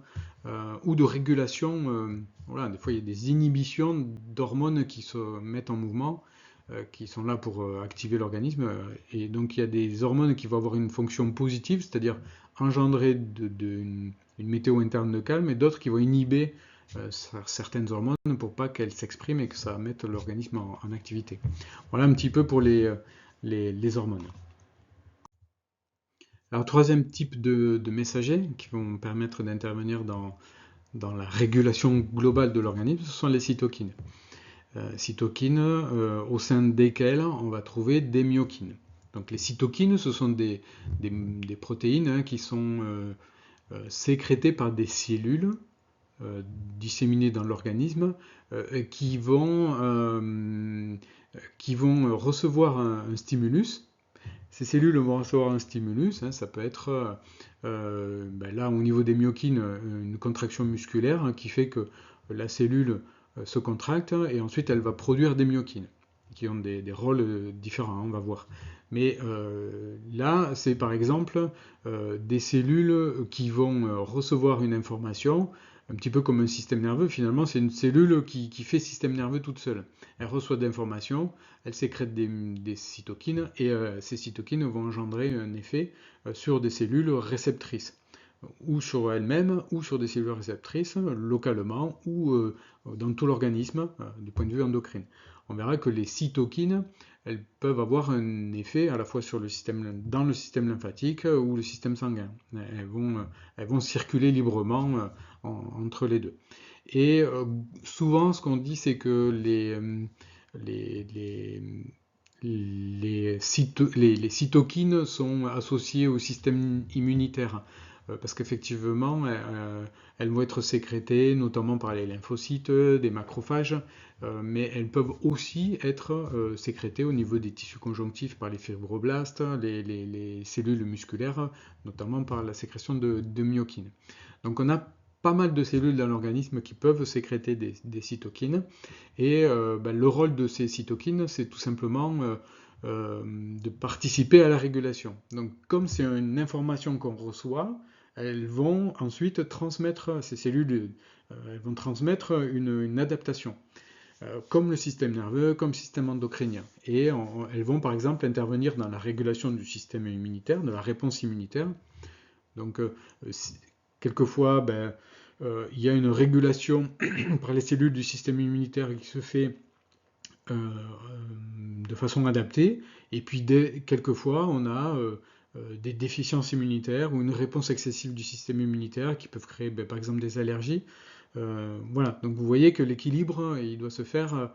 ou de régulation. Voilà, des fois, il y a des inhibitions d'hormones qui se mettent en mouvement, qui sont là pour activer l'organisme. Et donc, il y a des hormones qui vont avoir une fonction positive, c'est-à-dire engendrer une météo interne de calme, et d'autres qui vont inhiber certaines hormones pour pas qu'elles s'expriment et que ça mette l'organisme en activité. Voilà un petit peu pour les hormones. Alors, troisième type de messagers qui vont permettre d'intervenir dans la régulation globale de l'organisme, ce sont les cytokines. Cytokines au sein desquelles on va trouver des myokines. Donc les cytokines, ce sont des protéines qui sont sécrétées par des cellules disséminées dans l'organisme qui vont recevoir un stimulus. Ces cellules vont recevoir un stimulus, ça peut être là au niveau des myokines une contraction musculaire qui fait que la cellule se contracte et ensuite elle va produire des myokines qui ont des rôles différents, on va voir. Mais là, c'est par exemple des cellules qui vont recevoir une information, un petit peu comme un système nerveux. Finalement, c'est une cellule qui fait système nerveux toute seule. Elle reçoit d'informations, elle sécrète des cytokines, et ces cytokines vont engendrer un effet sur des cellules réceptrices, ou sur elles-mêmes, ou sur des cellules réceptrices, localement, ou dans tout l'organisme, du point de vue endocrine. On verra que les cytokines, elles peuvent avoir un effet à la fois sur dans le système lymphatique ou le système sanguin. Elles vont circuler librement entre les deux. Et souvent, ce qu'on dit, c'est que les cytokines sont associées au système immunitaire. Parce qu'effectivement, elles vont être sécrétées notamment par les lymphocytes, des macrophages, mais elles peuvent aussi être sécrétées au niveau des tissus conjonctifs par les fibroblastes, les cellules musculaires, notamment par la sécrétion de myokines. Donc on a pas mal de cellules dans l'organisme qui peuvent sécréter des cytokines, et le rôle de ces cytokines, c'est tout simplement de participer à la régulation. Donc comme c'est une information qu'on reçoit, elles vont ensuite transmettre, ces cellules elles vont transmettre une adaptation, comme le système nerveux, comme le système endocrinien. Et elles vont par exemple intervenir dans la régulation du système immunitaire, de la réponse immunitaire. Donc quelquefois, il y a une régulation par les cellules du système immunitaire qui se fait de façon adaptée, et puis quelquefois on a des déficiences immunitaires ou une réponse excessive du système immunitaire qui peuvent créer par exemple des allergies. Voilà, donc vous voyez que l'équilibre il doit se faire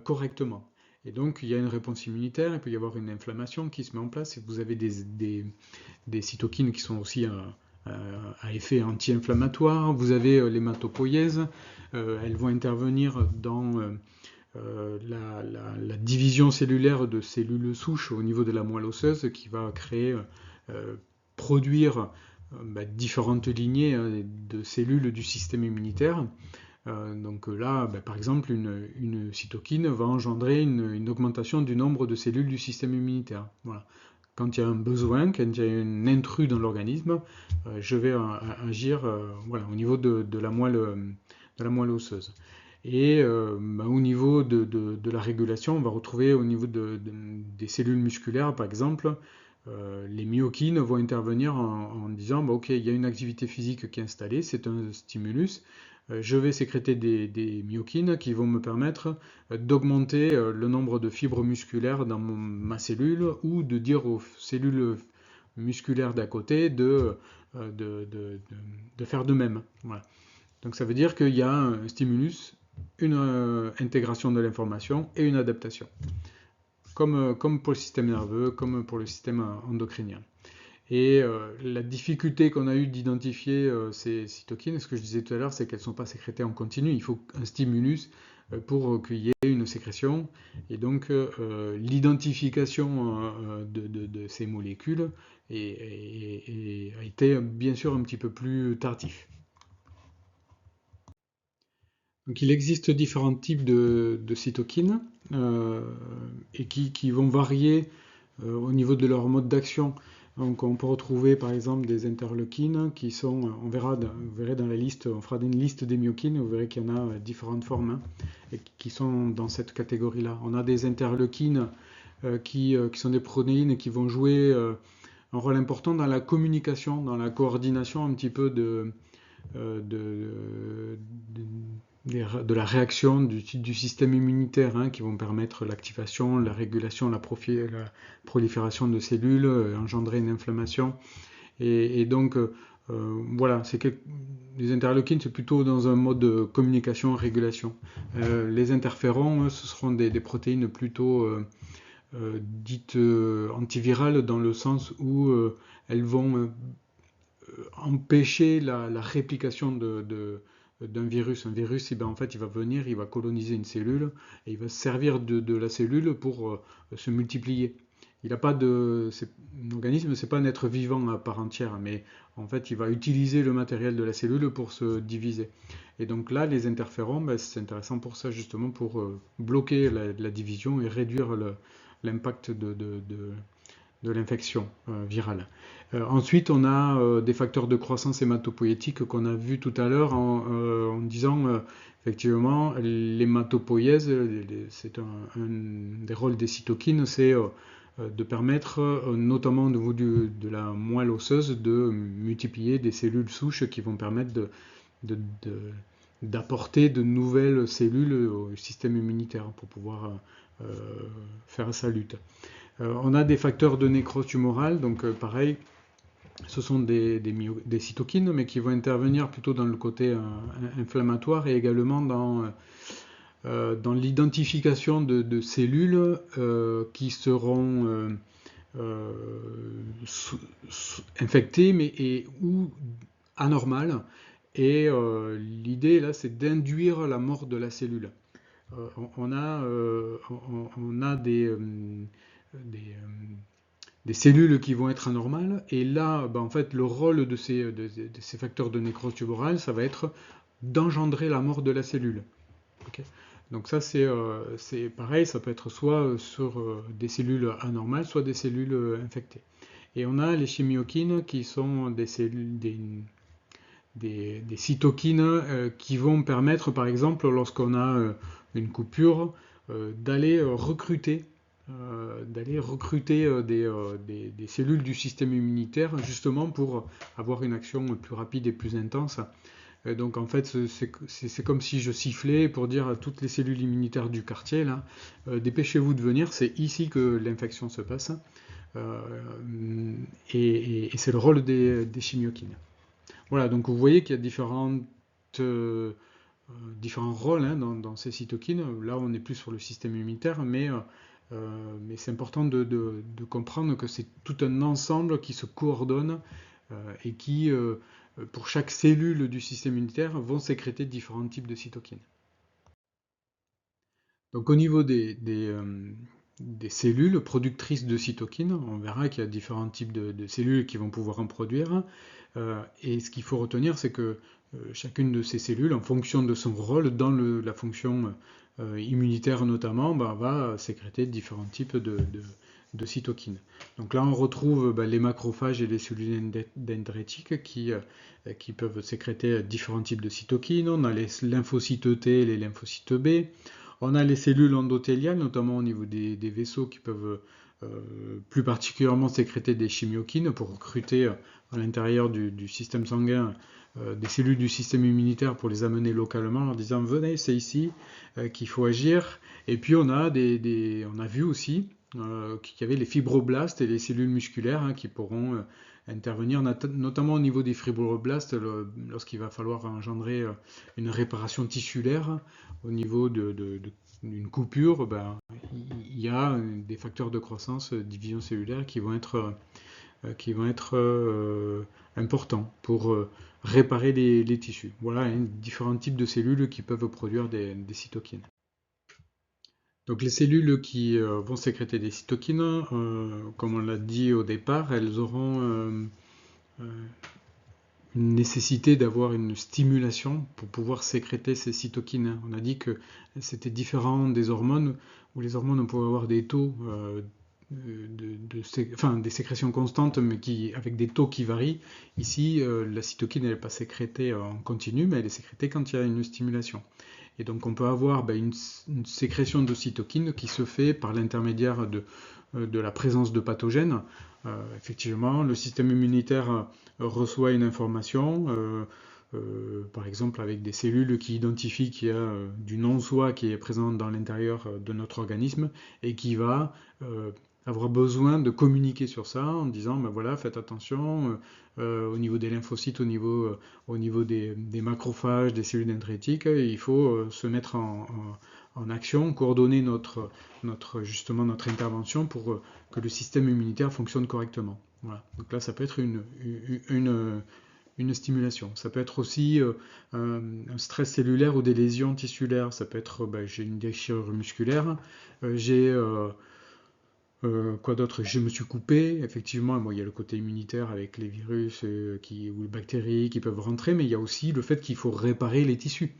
correctement. Et donc il y a une réponse immunitaire, il peut y avoir une inflammation qui se met en place, et vous avez des cytokines qui sont aussi à effet anti-inflammatoire. Vous avez l'hématopoïèse, elles vont intervenir dans la division cellulaire de cellules souches au niveau de la moelle osseuse qui va produire différentes lignées de cellules du système immunitaire. Donc là, par exemple, une cytokine va engendrer une augmentation du nombre de cellules du système immunitaire. Voilà. Quand il y a un besoin, quand il y a un intrus dans l'organisme, je vais agir au niveau de la moelle osseuse. Et au niveau de la régulation, on va retrouver au niveau des cellules musculaires, par exemple, les myokines vont intervenir en disant ok, il y a une activité physique qui est installée, c'est un stimulus, je vais sécréter des myokines qui vont me permettre d'augmenter le nombre de fibres musculaires dans ma cellule, ou de dire aux cellules musculaires d'à côté de faire de même. Voilà. Donc ça veut dire qu'il y a un stimulus, une intégration de l'information et une adaptation, comme pour le système nerveux, comme pour le système endocrinien. Et la difficulté qu'on a eu d'identifier ces cytokines, ce que je disais tout à l'heure, c'est qu'elles ne sont pas sécrétées en continu. Il faut un stimulus pour qu'il y ait une sécrétion. Et donc l'identification de ces molécules a été bien sûr un petit peu plus tardif. Donc il existe différents types de cytokines et qui vont varier au niveau de leur mode d'action. Donc on peut retrouver par exemple des interleukines qui sont, vous verrez dans la liste, on fera une liste des myokines, vous verrez qu'il y en a différentes formes et qui sont dans cette catégorie-là. On a des interleukines qui sont des protéines qui vont jouer un rôle important dans la communication, dans la coordination un petit peu de la réaction du système immunitaire, qui vont permettre l'activation, la régulation, la prolifération de cellules, engendrer une inflammation. Et donc, Voilà, les interleukines, c'est plutôt dans un mode de communication, régulation. Les interférons, ce seront des protéines plutôt dites antivirales dans le sens où elles vont empêcher la réplication d'un virus. Un virus, eh ben, en fait, il va venir, il va coloniser une cellule et il va se servir de la cellule pour se multiplier. Il n'a pas de, un organisme, c'est pas un être vivant à part entière, mais en fait, il va utiliser le matériel de la cellule pour se diviser. Et donc là, les interférons, ben, c'est intéressant pour ça, justement, pour bloquer la division et réduire l'impact de l'infection virale. Ensuite, on a des facteurs de croissance hématopoïétique qu'on a vu tout à l'heure en disant effectivement l'hématopoïèse, c'est un des rôles des cytokines, c'est de permettre, notamment au niveau de la moelle osseuse, de multiplier des cellules souches qui vont permettre de, de, d'apporter de nouvelles cellules au système immunitaire pour pouvoir faire sa lutte. On a des facteurs de nécrose tumorale, donc pareil, ce sont des cytokines, mais qui vont intervenir plutôt dans le côté inflammatoire et également dans l'identification de cellules qui seront euh, infectées ou anormales. Et l'idée là, c'est d'induire la mort de la cellule. On a des, euh, des cellules qui vont être anormales, et là, ben, en fait, le rôle de ces facteurs de nécrose tumorale, ça va être d'engendrer la mort de la cellule. Okay. Donc ça, c'est pareil, ça peut être soit sur des cellules anormales, soit des cellules infectées. Et on a les chimiokines qui sont des cellules, des cytokines qui vont permettre, par exemple, lorsqu'on a une coupure, d'aller recruter des cellules du système immunitaire justement pour avoir une action plus rapide et plus intense. Donc en fait, c'est comme si je sifflais pour dire à toutes les cellules immunitaires du quartier, là, dépêchez-vous de venir, c'est ici que l'infection se passe. Euh, et c'est le rôle des chimiokines. Voilà, donc vous voyez qu'il y a euh, différents rôles hein, dans ces cytokines. Là, on est plus sur le système immunitaire, mais c'est important de comprendre que c'est tout un ensemble qui se coordonne et qui, pour chaque cellule du système immunitaire, vont sécréter différents types de cytokines. Donc au niveau des cellules productrices de cytokines, on verra qu'il y a différents types de cellules qui vont pouvoir en produire. Et ce qu'il faut retenir, c'est que chacune de ces cellules, en fonction de son rôle dans la fonction immunitaire notamment, bah, va sécréter différents types de cytokines. Donc là, on retrouve bah, les macrophages et les cellules dendritiques qui peuvent sécréter différents types de cytokines. On a les lymphocytes T et les lymphocytes B. On a les cellules endothéliales, notamment au niveau des vaisseaux, qui peuvent plus particulièrement sécréter des chimiokines pour recruter à l'intérieur du système sanguin des cellules du système immunitaire pour les amener localement en leur disant venez, c'est ici qu'il faut agir. Et puis on a vu aussi qu'il y avait les fibroblastes et les cellules musculaires hein, qui pourront intervenir, notamment au niveau des fibroblastes lorsqu'il va falloir engendrer une réparation tissulaire au niveau d'une coupure, ben, il y a des facteurs de croissance, division cellulaire qui vont être importants pour réparer les tissus. Voilà hein, différents types de cellules qui peuvent produire des cytokines. Donc les cellules qui vont sécréter des cytokines, comme on l'a dit au départ, elles auront euh, une nécessité d'avoir une stimulation pour pouvoir sécréter ces cytokines. On a dit que c'était différent des hormones, où les hormones on pouvait avoir des taux des sécrétions constantes, mais avec des taux qui varient. Ici, la cytokine n'est pas sécrétée en continu, mais elle est sécrétée quand il y a une stimulation. Et donc on peut avoir une sécrétion de cytokines qui se fait par l'intermédiaire de la présence de pathogènes. Effectivement, le système immunitaire reçoit une information, par exemple avec des cellules qui identifient qu'il y a du non-soi qui est présent dans l'intérieur de notre organisme et qui va avoir besoin de communiquer sur ça en disant, ben voilà, faites attention au niveau des lymphocytes, au niveau des macrophages, des cellules dendritiques, il faut se mettre en action, coordonner justement notre intervention pour que le système immunitaire fonctionne correctement. Voilà. Donc là, ça peut être une, une stimulation. Ça peut être aussi un stress cellulaire ou des lésions tissulaires. Ça peut être, ben, j'ai une déchirure musculaire, j'ai quoi d'autre? Je me suis coupé, effectivement. Bon, il y a le côté immunitaire avec les virus ou les bactéries qui peuvent rentrer, mais il y a aussi le fait qu'il faut réparer les tissus.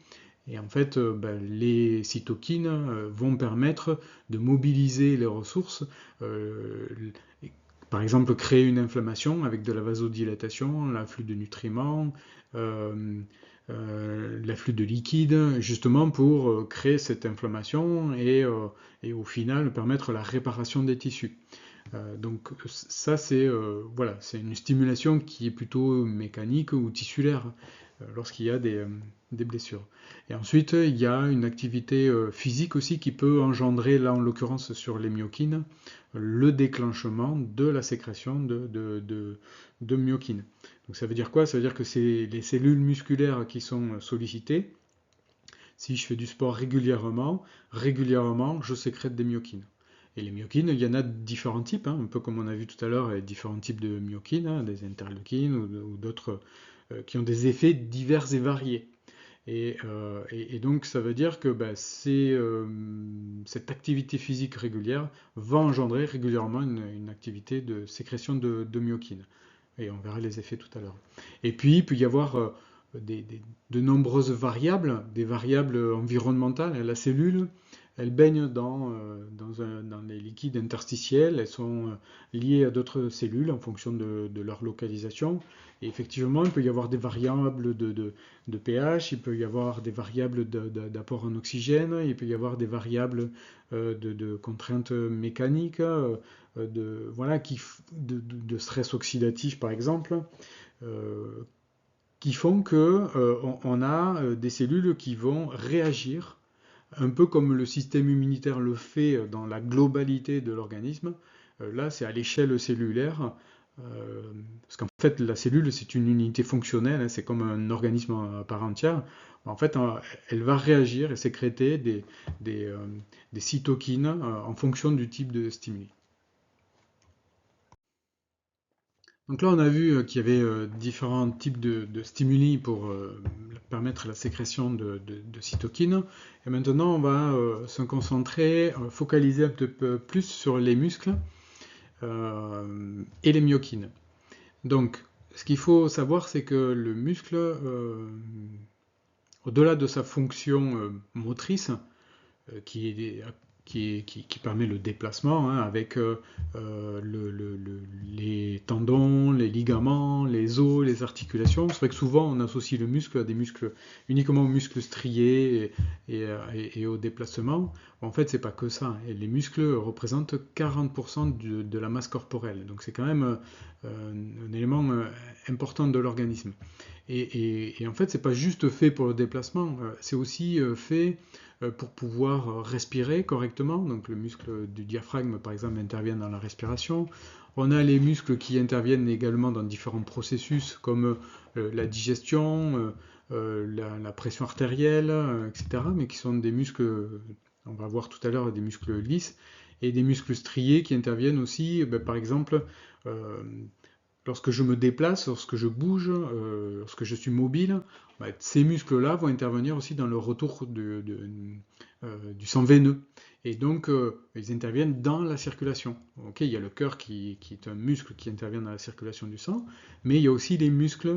Et en fait, ben, les cytokines vont permettre de mobiliser les ressources, euh, par exemple créer une inflammation avec de la vasodilatation, l'afflux de nutriments, euh, l'afflux de liquide, justement pour créer cette inflammation et au final permettre la réparation des tissus. Donc ça c'est voilà, c'est une stimulation qui est plutôt mécanique ou tissulaire lorsqu'il y a des blessures. Et ensuite il y a une activité physique aussi qui peut engendrer, là en l'occurrence sur les myokines, le déclenchement de la sécrétion de myokines. Donc ça veut dire quoi? Ça veut dire que c'est les cellules musculaires qui sont sollicitées. Si je fais du sport régulièrement, je sécrète des myokines. Et les myokines, il y en a différents types, hein, un peu comme on a vu tout à l'heure, il y a différents types de myokines, hein, des interleukines ou d'autres qui ont des effets divers et variés. Et donc ça veut dire que bah, cette activité physique régulière va engendrer régulièrement une activité de sécrétion de myokines. Et on verra les effets tout à l'heure. Et puis il peut y avoir de nombreuses variables, des variables environnementales. La cellule, elle baigne dans les liquides interstitiels, elles sont liées à d'autres cellules en fonction de leur localisation. Et effectivement, il peut y avoir des variables de pH, il peut y avoir des variables d'apport en oxygène, il peut y avoir des variables de contraintes mécaniques, voilà, de stress oxydatif par exemple, euh, qui font que on a des cellules qui vont réagir un peu comme le système immunitaire le fait dans la globalité de l'organisme. Là, c'est à l'échelle cellulaire, euh, parce qu'en fait, la cellule, c'est une unité fonctionnelle, hein, c'est comme un organisme à part entière. En fait, elle va réagir et sécréter des, euh, des cytokines en fonction du type de stimuli. Donc là, on a vu qu'il y avait différents types de stimuli pour permettre la sécrétion de cytokines. Et maintenant, on va se concentrer, focaliser un petit peu plus sur les muscles et les myokines. Donc, ce qu'il faut savoir, c'est que le muscle, au-delà de sa fonction motrice, qui est qui permet le déplacement hein, avec les tendons, les ligaments, les os, les articulations. C'est vrai que souvent on associe le muscle à des muscles uniquement aux muscles striés et au déplacement. En fait, c'est pas que ça. Et les muscles représentent 40% de la masse corporelle. Donc c'est quand même un élément important de l'organisme. Et en fait, c'est pas juste fait pour le déplacement, c'est aussi fait pour pouvoir respirer correctement. Donc le muscle du diaphragme, par exemple, intervient dans la respiration. On a les muscles qui interviennent également dans différents processus comme la digestion, la pression artérielle, etc. Mais qui sont des muscles, on va voir tout à l'heure, des muscles lisses et des muscles striés qui interviennent aussi, par exemple, euh, lorsque je me déplace, lorsque je bouge, lorsque je suis mobile, bah, ces muscles-là vont intervenir aussi dans le retour du sang veineux. Et donc, ils interviennent dans la circulation. Okay, il y a le cœur qui est un muscle qui intervient dans la circulation du sang, mais il y a aussi les muscles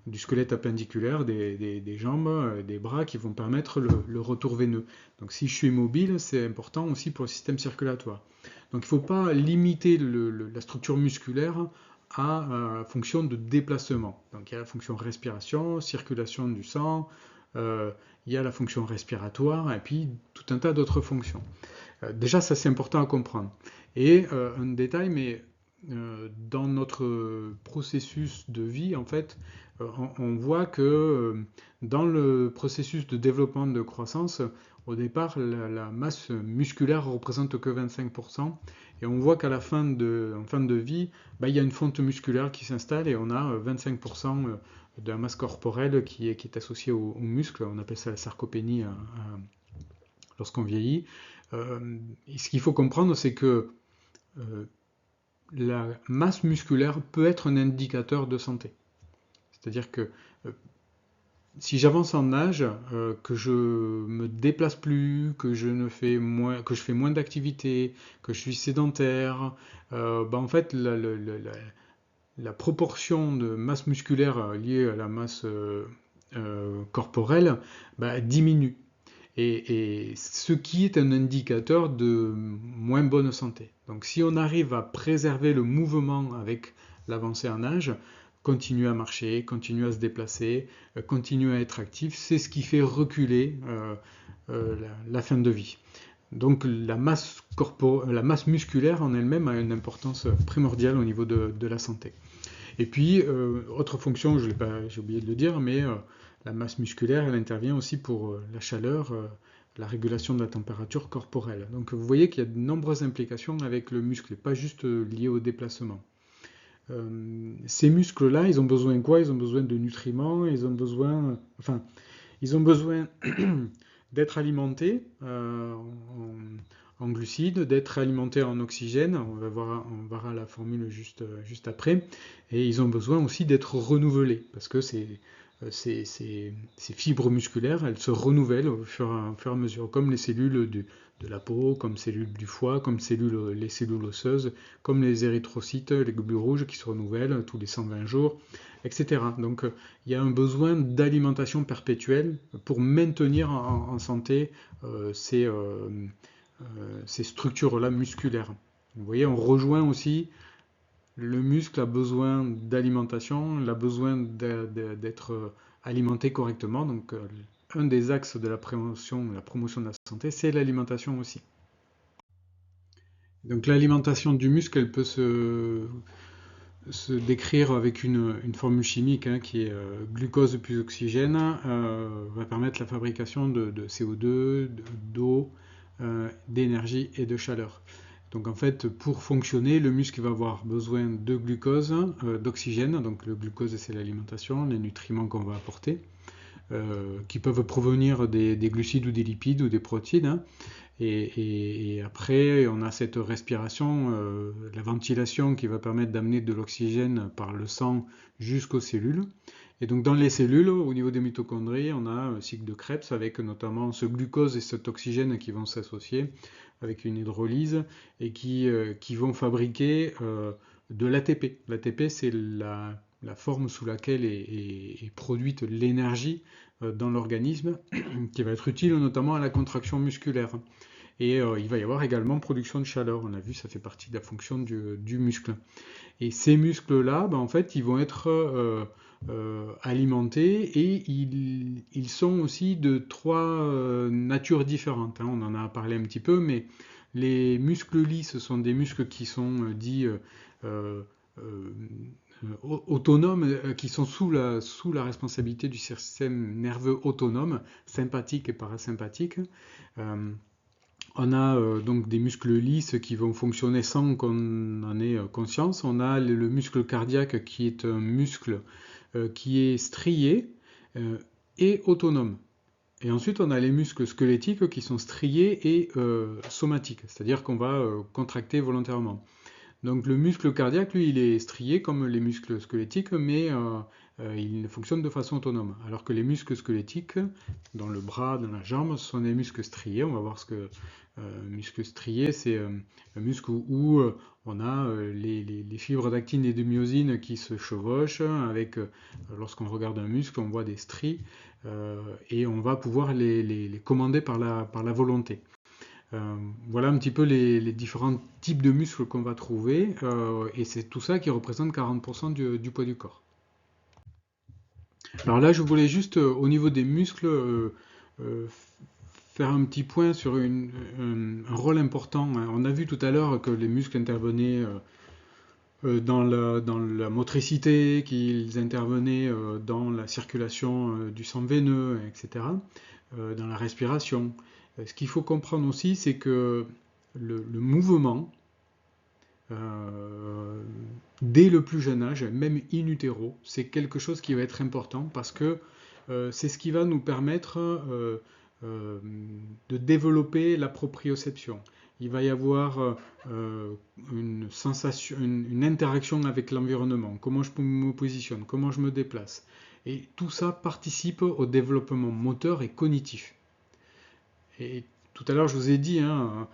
du squelette appendiculaire, des jambes, des bras qui vont permettre le retour veineux. Donc, si je suis mobile, c'est important aussi pour le système circulatoire. Donc, il ne faut pas limiter la structure musculaire à fonction de déplacement. Donc il y a la fonction respiration, circulation du sang, il y a la fonction respiratoire et puis tout un tas d'autres fonctions. Déjà ça c'est important à comprendre. Et un détail, mais dans notre processus de vie, en fait, on voit que dans le processus de développement de croissance, au départ, la masse musculaire représente que 25%, et on voit qu'à la en fin de vie, bah, il y a une fonte musculaire qui s'installe et on a 25% de la masse corporelle qui est associée au muscle. On appelle ça la sarcopénie lorsqu'on vieillit. Et ce qu'il faut comprendre, c'est que euh, la masse musculaire peut être un indicateur de santé. C'est-à-dire que euh, si j'avance en âge, que je me déplace plus, que je fais moins d'activités, que je suis sédentaire, bah en fait la proportion de masse musculaire liée à la masse corporelle bah, diminue. Et ce qui est un indicateur de moins bonne santé. Donc si on arrive à préserver le mouvement avec l'avancée en âge, continuer à marcher, continuer à se déplacer, continuer à être actif, c'est ce qui fait reculer la fin de vie. Donc la masse musculaire en elle-même a une importance primordiale au niveau de la santé. Et puis, autre fonction, j'ai oublié de le dire, mais la masse musculaire, elle intervient aussi pour la chaleur, la régulation de la température corporelle. Donc vous voyez qu'il y a de nombreuses implications avec le muscle, et pas juste liées au déplacement. Ces muscles-là, ils ont besoin de quoi? Ils ont besoin de nutriments, ils ont besoin d'être alimentés en glucides, d'être alimentés en oxygène, on verra la formule juste après, et ils ont besoin aussi d'être renouvelés, parce que ces fibres musculaires, elles se renouvellent au fur et à mesure, comme les cellules de la peau, comme cellules du foie, comme les cellules osseuses, comme les érythrocytes, les globules rouges qui se renouvellent tous les 120 jours, etc. Donc il y a un besoin d'alimentation perpétuelle pour maintenir en santé euh, ces, euh, ces structures-là musculaires. Vous voyez, on rejoint aussi le muscle a besoin d'alimentation, il a besoin d'être alimenté correctement. Donc, un des axes de la promotion de la santé, c'est l'alimentation aussi. Donc, l'alimentation du muscle, elle peut se décrire avec une formule chimique hein, qui est glucose plus oxygène, va permettre la fabrication de CO2, d'eau, d'énergie et de chaleur. Donc en fait, pour fonctionner, le muscle va avoir besoin de glucose, d'oxygène, donc le glucose c'est l'alimentation, les nutriments qu'on va apporter, qui peuvent provenir des glucides ou des lipides ou des protéines, hein. Et après, on a cette respiration, la ventilation qui va permettre d'amener de l'oxygène par le sang jusqu'aux cellules. Et donc dans les cellules, au niveau des mitochondries, on a un cycle de Krebs avec notamment ce glucose et cet oxygène qui vont s'associer avec une hydrolyse et qui vont fabriquer de l'ATP. L'ATP, c'est la forme sous laquelle est produite l'énergie dans l'organisme, qui va être utile notamment à la contraction musculaire. Et il va y avoir également production de chaleur. On a vu, ça fait partie de la fonction du muscle. Et ces muscles-là, ben, en fait, ils vont être alimentés et ils sont aussi de trois natures différentes, hein. On en a parlé un petit peu, mais les muscles lisses, ce sont des muscles qui sont dits euh, euh, autonomes, qui sont sous la responsabilité du système nerveux autonome, sympathique et parasympathique. Euh, on a donc des muscles lisses qui vont fonctionner sans qu'on en ait conscience. On a le muscle cardiaque qui est un muscle qui est strié et autonome. Et ensuite, on a les muscles squelettiques qui sont striés et somatiques, c'est-à-dire qu'on va contracter volontairement. Donc le muscle cardiaque, lui, il est strié comme les muscles squelettiques, mais il fonctionne de façon autonome. Alors que les muscles squelettiques, dans le bras, dans la jambe, ce sont des muscles striés. On va voir ce que muscle strié, c'est un muscle où on a les fibres d'actine et de myosine qui se chevauchent. Lorsqu'on regarde un muscle, on voit des stries et on va pouvoir les commander par la volonté. Voilà un petit peu les différents types de muscles qu'on va trouver, et c'est tout ça qui représente 40% du poids du corps. Alors là, je voulais juste, au niveau des muscles, euh, faire un petit point sur un rôle important, hein. On a vu tout à l'heure que les muscles intervenaient dans la motricité, qu'ils intervenaient dans la circulation du sang veineux, etc., dans la respiration. Ce qu'il faut comprendre aussi, c'est que le mouvement, dès le plus jeune âge, même in utero, c'est quelque chose qui va être important parce que c'est ce qui va nous permettre euh, de développer la proprioception. Il va y avoir une sensation, une interaction avec l'environnement, comment je me positionne, comment je me déplace. Et tout ça participe au développement moteur et cognitif. Et tout à l'heure, je vous ai dit, hein,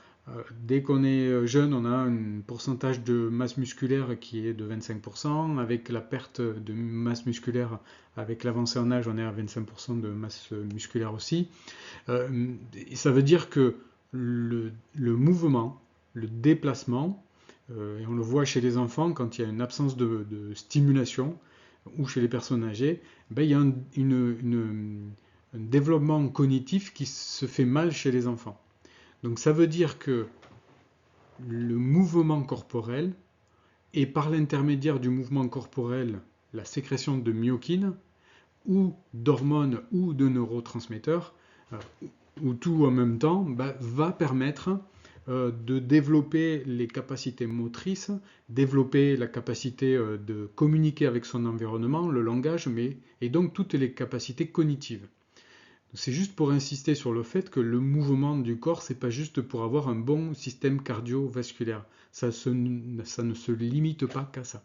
dès qu'on est jeune, on a un pourcentage de masse musculaire qui est de 25%. Avec la perte de masse musculaire, avec l'avancée en âge, on est à 25% de masse musculaire aussi. Ça veut dire que le mouvement, le déplacement, et on le voit chez les enfants quand il y a une absence de stimulation, ou chez les personnes âgées, ben, il y a un développement cognitif qui se fait mal chez les enfants. Donc ça veut dire que le mouvement corporel, et par l'intermédiaire du mouvement corporel, la sécrétion de myokines, ou d'hormones ou de neurotransmetteurs, euh, ou tout en même temps, bah, va permettre de développer les capacités motrices, développer la capacité de communiquer avec son environnement, le langage, et donc toutes les capacités cognitives. C'est juste pour insister sur le fait que le mouvement du corps, c'est pas juste pour avoir un bon système cardiovasculaire. Ça ne se limite pas qu'à ça.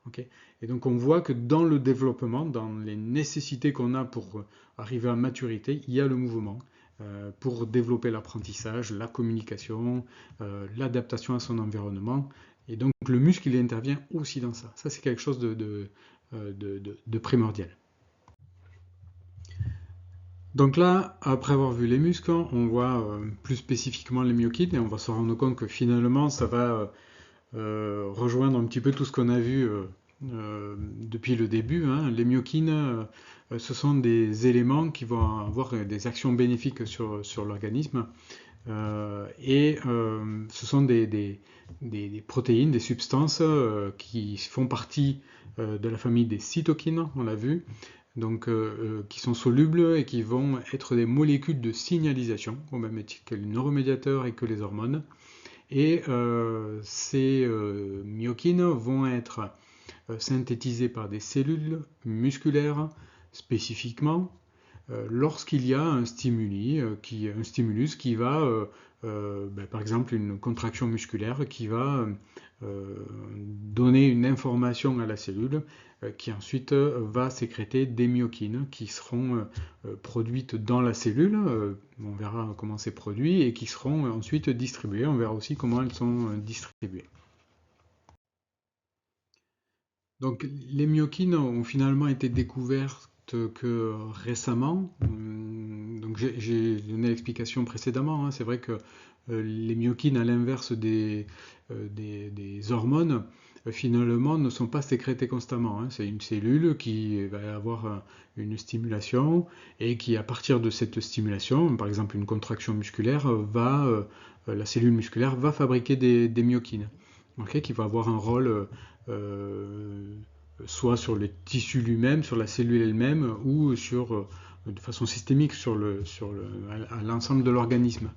Okay. Et donc on voit que dans le développement, dans les nécessités qu'on a pour arriver à maturité, il y a le mouvement pour développer l'apprentissage, la communication, l'adaptation à son environnement. Et donc le muscle, il intervient aussi dans ça. Ça, c'est quelque chose de primordial. Donc là, après avoir vu les muscles, on voit plus spécifiquement les myokines et on va se rendre compte que finalement, ça va rejoindre un petit peu tout ce qu'on a vu depuis le début. Hein. Les myokines, ce sont des éléments qui vont avoir des actions bénéfiques sur l'organisme. Ce sont des protéines, des substances qui font partie de la famille des cytokines, on l'a vu, donc qui sont solubles et qui vont être des molécules de signalisation, au même titre que les neuromédiateurs et que les hormones. Et ces myokines vont être synthétisées par des cellules musculaires spécifiquement lorsqu'il y a un stimulus qui va, par exemple une contraction musculaire, qui va donner une information à la cellule qui ensuite va sécréter des myokines qui seront produites dans la cellule, on verra comment c'est produit, et qui seront ensuite distribuées, on verra aussi comment elles sont distribuées. Donc les myokines ont finalement été découvertes que récemment. Donc j'ai donné l'explication précédemment. Hein. C'est vrai que les myokines, à l'inverse des hormones, finalement ne sont pas sécrétées constamment. Hein. C'est une cellule qui va avoir une stimulation et qui, à partir de cette stimulation, par exemple une contraction musculaire, la cellule musculaire va fabriquer des myokines, okay, qui va avoir un rôle euh, soit sur les tissus lui-même, sur la cellule elle-même, ou de façon systémique à l'ensemble de l'organisme,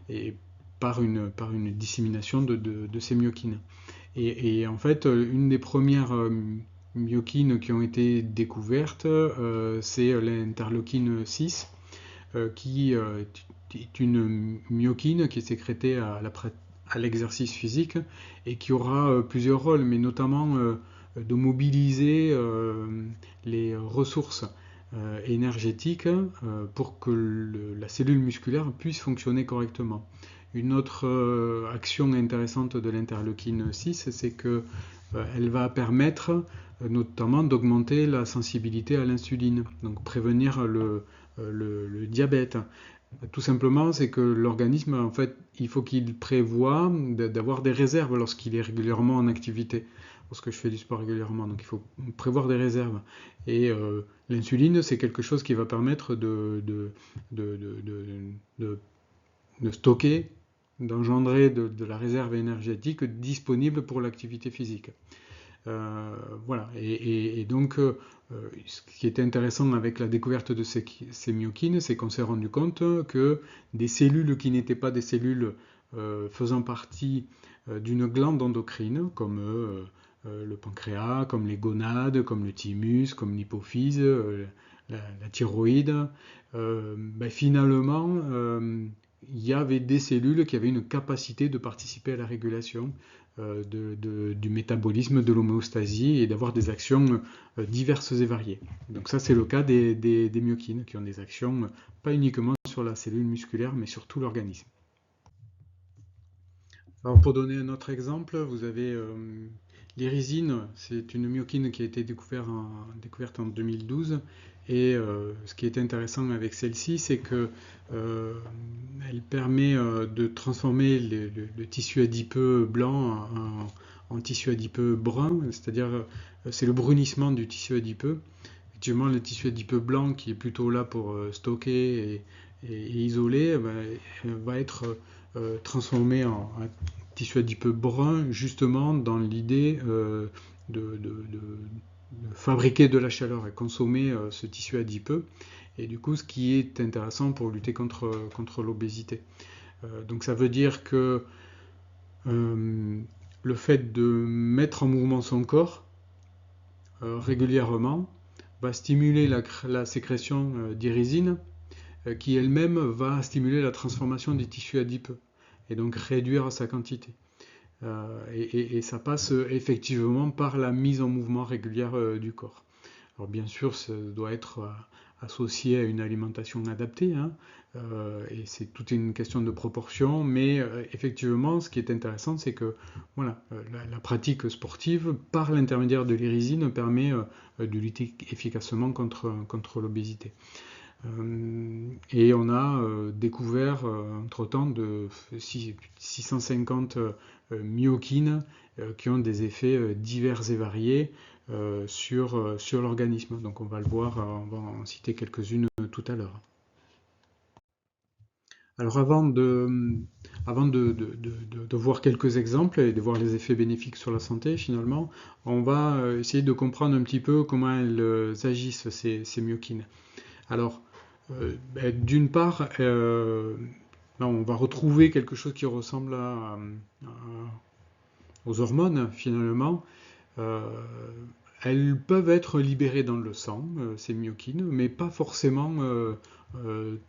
et par une dissémination de ces myokines. Et en fait, une des premières myokines qui ont été découvertes, c'est l'interleukine 6, qui est une myokine qui est sécrétée à l'exercice physique et qui aura plusieurs rôles, mais notamment de mobiliser les ressources énergétiques pour que la cellule musculaire puisse fonctionner correctement. Une autre action intéressante de l'interleukine 6, c'est que elle va permettre notamment d'augmenter la sensibilité à l'insuline, donc prévenir le diabète. Tout simplement, c'est que l'organisme, en fait, il faut qu'il prévoie d'avoir des réserves lorsqu'il est régulièrement en activité, lorsque je fais du sport régulièrement. Donc il faut prévoir des réserves. Et l'insuline, c'est quelque chose qui va permettre de stocker, d'engendrer de la réserve énergétique disponible pour l'activité physique. Voilà. Et donc, ce qui était intéressant avec la découverte de ces myokines, c'est qu'on s'est rendu compte que des cellules qui n'étaient pas des cellules faisant partie d'une glande endocrine, comme le pancréas, comme les gonades, comme le thymus, comme l'hypophyse, la thyroïde, finalement, il y avait des cellules qui avaient une capacité de participer à la régulation du métabolisme, de l'homéostasie et d'avoir des actions diverses et variées. Donc ça, c'est le cas des myokines qui ont des actions pas uniquement sur la cellule musculaire, mais sur tout l'organisme. Alors pour donner un autre exemple, vous avez l'irisine, c'est une myokine qui a été découverte en 2012. Et ce qui est intéressant avec celle-ci, c'est que elle permet de transformer le tissu adipeux blanc en tissu adipeux brun, c'est-à-dire c'est le brunissement du tissu adipeux. Effectivement, le tissu adipeux blanc qui est plutôt là pour stocker et isoler, va être transformé en tissu adipeux brun, justement dans l'idée de fabriquer de la chaleur et consommer ce tissu adipeux. Et du coup, ce qui est intéressant pour lutter contre l'obésité. Donc ça veut dire que le fait de mettre en mouvement son corps régulièrement va stimuler la sécrétion d'irisine qui elle-même va stimuler la transformation des tissus adipeux et donc réduire sa quantité. Et ça passe effectivement par la mise en mouvement régulière du corps. Alors bien sûr, ça doit être associé à une alimentation adaptée, hein, et c'est toute une question de proportion, mais effectivement, ce qui est intéressant, c'est que voilà, la pratique sportive, par l'intermédiaire de l'irisine, permet de lutter efficacement contre l'obésité. Et on a découvert entre-temps de 650 myokines qui ont des effets divers et variés sur l'organisme. Donc on va le voir, on va en citer quelques-unes tout à l'heure. Alors avant de voir quelques exemples et de voir les effets bénéfiques sur la santé finalement, on va essayer de comprendre un petit peu comment elles agissent, ces myokines. Alors, d'une part, là, on va retrouver quelque chose qui ressemble aux hormones, finalement. Euh, Elles peuvent être libérées dans le sang, ces myokines, mais pas forcément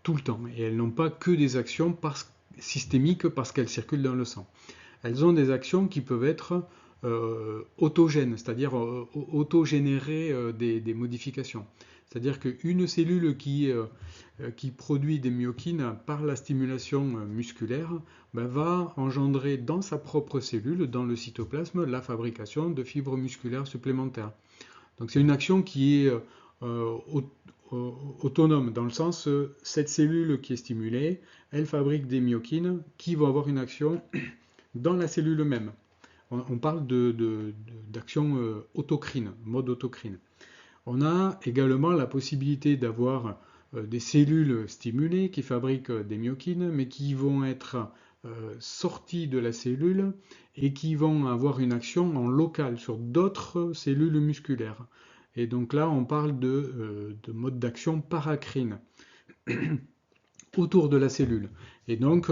tout le temps. Et elles n'ont pas que des actions systémiques parce qu'elles circulent dans le sang. Elles ont des actions qui peuvent être autogènes, c'est-à-dire autogénérer des modifications. C'est-à-dire qu'une cellule qui produit des myokines par la stimulation musculaire va engendrer dans sa propre cellule, dans le cytoplasme, la fabrication de fibres musculaires supplémentaires. Donc c'est une action qui est autonome, dans le sens cette cellule qui est stimulée, elle fabrique des myokines qui vont avoir une action dans la cellule même. On parle d'action autocrine, mode autocrine. On a également la possibilité d'avoir des cellules stimulées qui fabriquent des myokines, mais qui vont être sorties de la cellule et qui vont avoir une action en local sur d'autres cellules musculaires. Et donc là, on parle de mode d'action paracrine autour de la cellule. Et donc,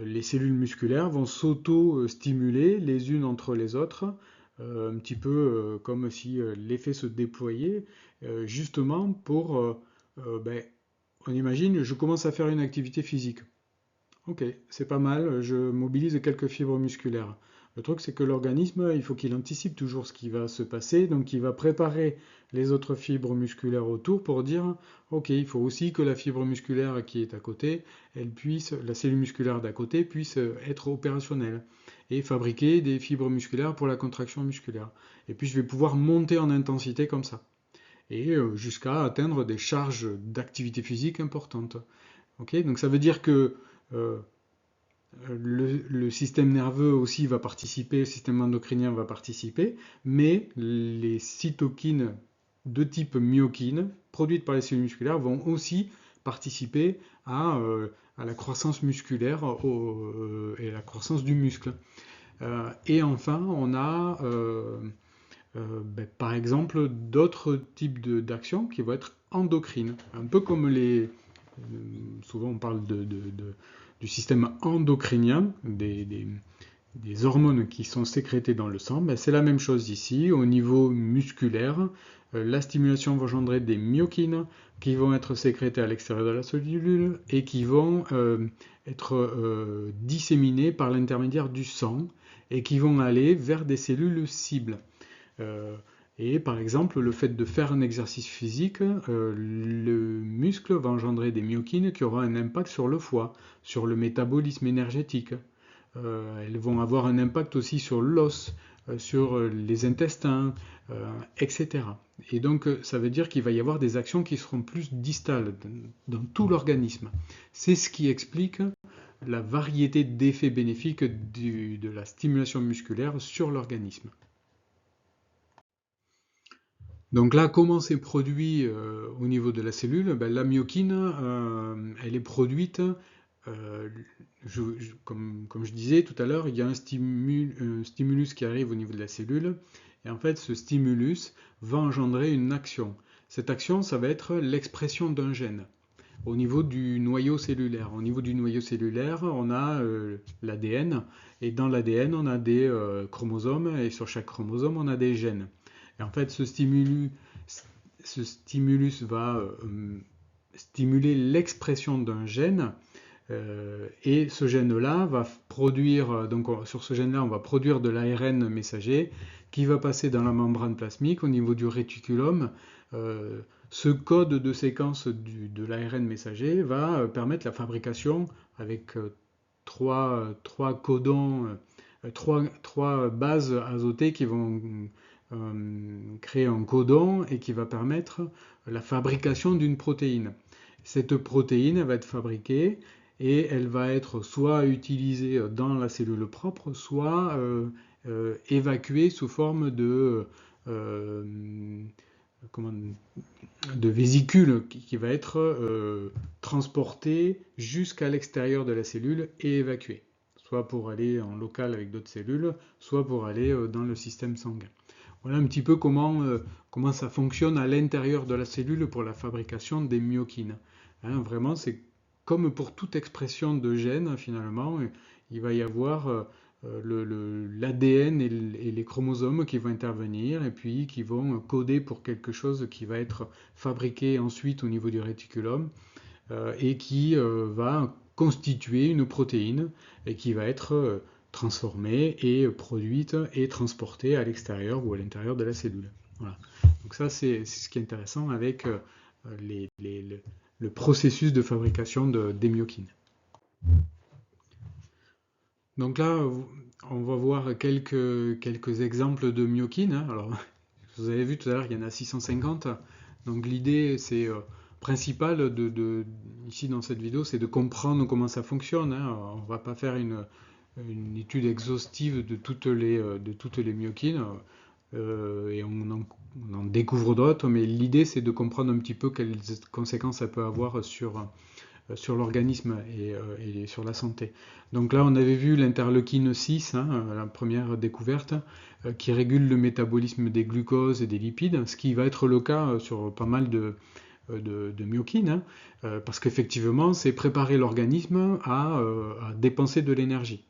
les cellules musculaires vont s'auto-stimuler les unes entre les autres, un petit peu comme si l'effet se déployait, justement pour, on imagine, je commence à faire une activité physique. Ok, c'est pas mal, je mobilise quelques fibres musculaires. Le truc, c'est que l'organisme, il faut qu'il anticipe toujours ce qui va se passer, donc il va préparer les autres fibres musculaires autour pour dire, ok, il faut aussi que la fibre musculaire qui est à côté, la cellule musculaire d'à côté puisse être opérationnelle et fabriquer des fibres musculaires pour la contraction musculaire. Et puis je vais pouvoir monter en intensité comme ça, et jusqu'à atteindre des charges d'activité physique importantes. Ok, donc ça veut dire que euh, le système nerveux aussi va participer, le système endocrinien va participer, mais les cytokines de type myokine, produites par les cellules musculaires, vont aussi participer à la croissance musculaire et à la croissance du muscle. Et enfin, on a par exemple d'autres types d'actions qui vont être endocrines, un peu comme souvent on parle du système endocrinien, des hormones qui sont sécrétées dans le sang. C'est la même chose ici, au niveau musculaire. La stimulation va engendrer des myokines qui vont être sécrétées à l'extérieur de la cellule et qui vont être disséminées par l'intermédiaire du sang et qui vont aller vers des cellules cibles. Euh, et par exemple, le fait de faire un exercice physique, le muscle va engendrer des myokines qui auront un impact sur le foie, sur le métabolisme énergétique. Elles vont avoir un impact aussi sur l'os, sur les intestins, etc. Et donc, ça veut dire qu'il va y avoir des actions qui seront plus distales dans tout l'organisme. C'est ce qui explique la variété d'effets bénéfiques de la stimulation musculaire sur l'organisme. Donc là, comment c'est produit au niveau de la cellule? La myokine, elle est produite, euh, comme je disais tout à l'heure, il y a un stimulus qui arrive au niveau de la cellule, et en fait, ce stimulus va engendrer une action. Cette action, ça va être l'expression d'un gène au niveau du noyau cellulaire. Au niveau du noyau cellulaire, on a l'ADN, et dans l'ADN, on a des chromosomes, et sur chaque chromosome, on a des gènes. Et en fait, ce stimulus va stimuler l'expression d'un gène, et ce gène-là va produire, donc sur ce gène-là, on va produire de l'ARN messager qui va passer dans la membrane plasmique au niveau du réticulum. Euh, Ce code de séquence de l'ARN messager va permettre la fabrication avec trois codons, trois bases azotées qui vont créer un codon et qui va permettre la fabrication d'une protéine. Cette protéine va être fabriquée et elle va être soit utilisée dans la cellule propre, soit évacuée sous forme euh, comment, de vésicule qui va être transportée jusqu'à l'extérieur de la cellule et évacuée, soit pour aller en local avec d'autres cellules, soit pour aller dans le système sanguin. Voilà un petit peu comment ça fonctionne à l'intérieur de la cellule pour la fabrication des myokines. Hein, vraiment, c'est comme pour toute expression de gène, finalement, il va y avoir l'ADN et les chromosomes qui vont intervenir et puis qui vont coder pour quelque chose qui va être fabriqué ensuite au niveau du réticulum et qui va constituer une protéine et qui va être transformée et produite et transportée à l'extérieur ou à l'intérieur de la cellule. Voilà. Donc ça, c'est ce qui est intéressant avec le processus de fabrication des myokines. Donc là, on va voir quelques exemples de myokines. Hein. Alors, vous avez vu tout à l'heure, il y en a 650. Donc l'idée, c'est principale ici dans cette vidéo, c'est de comprendre comment ça fonctionne. Hein. On ne va pas faire une étude exhaustive de toutes les myokines, et on en découvre d'autres, mais l'idée, c'est de comprendre un petit peu quelles conséquences ça peut avoir sur l'organisme et sur la santé. Donc là, on avait vu l'interleukine 6, hein, la première découverte, qui régule le métabolisme des glucoses et des lipides, ce qui va être le cas sur pas mal de myokines, hein, parce qu'effectivement, c'est préparer l'organisme à dépenser de l'énergie.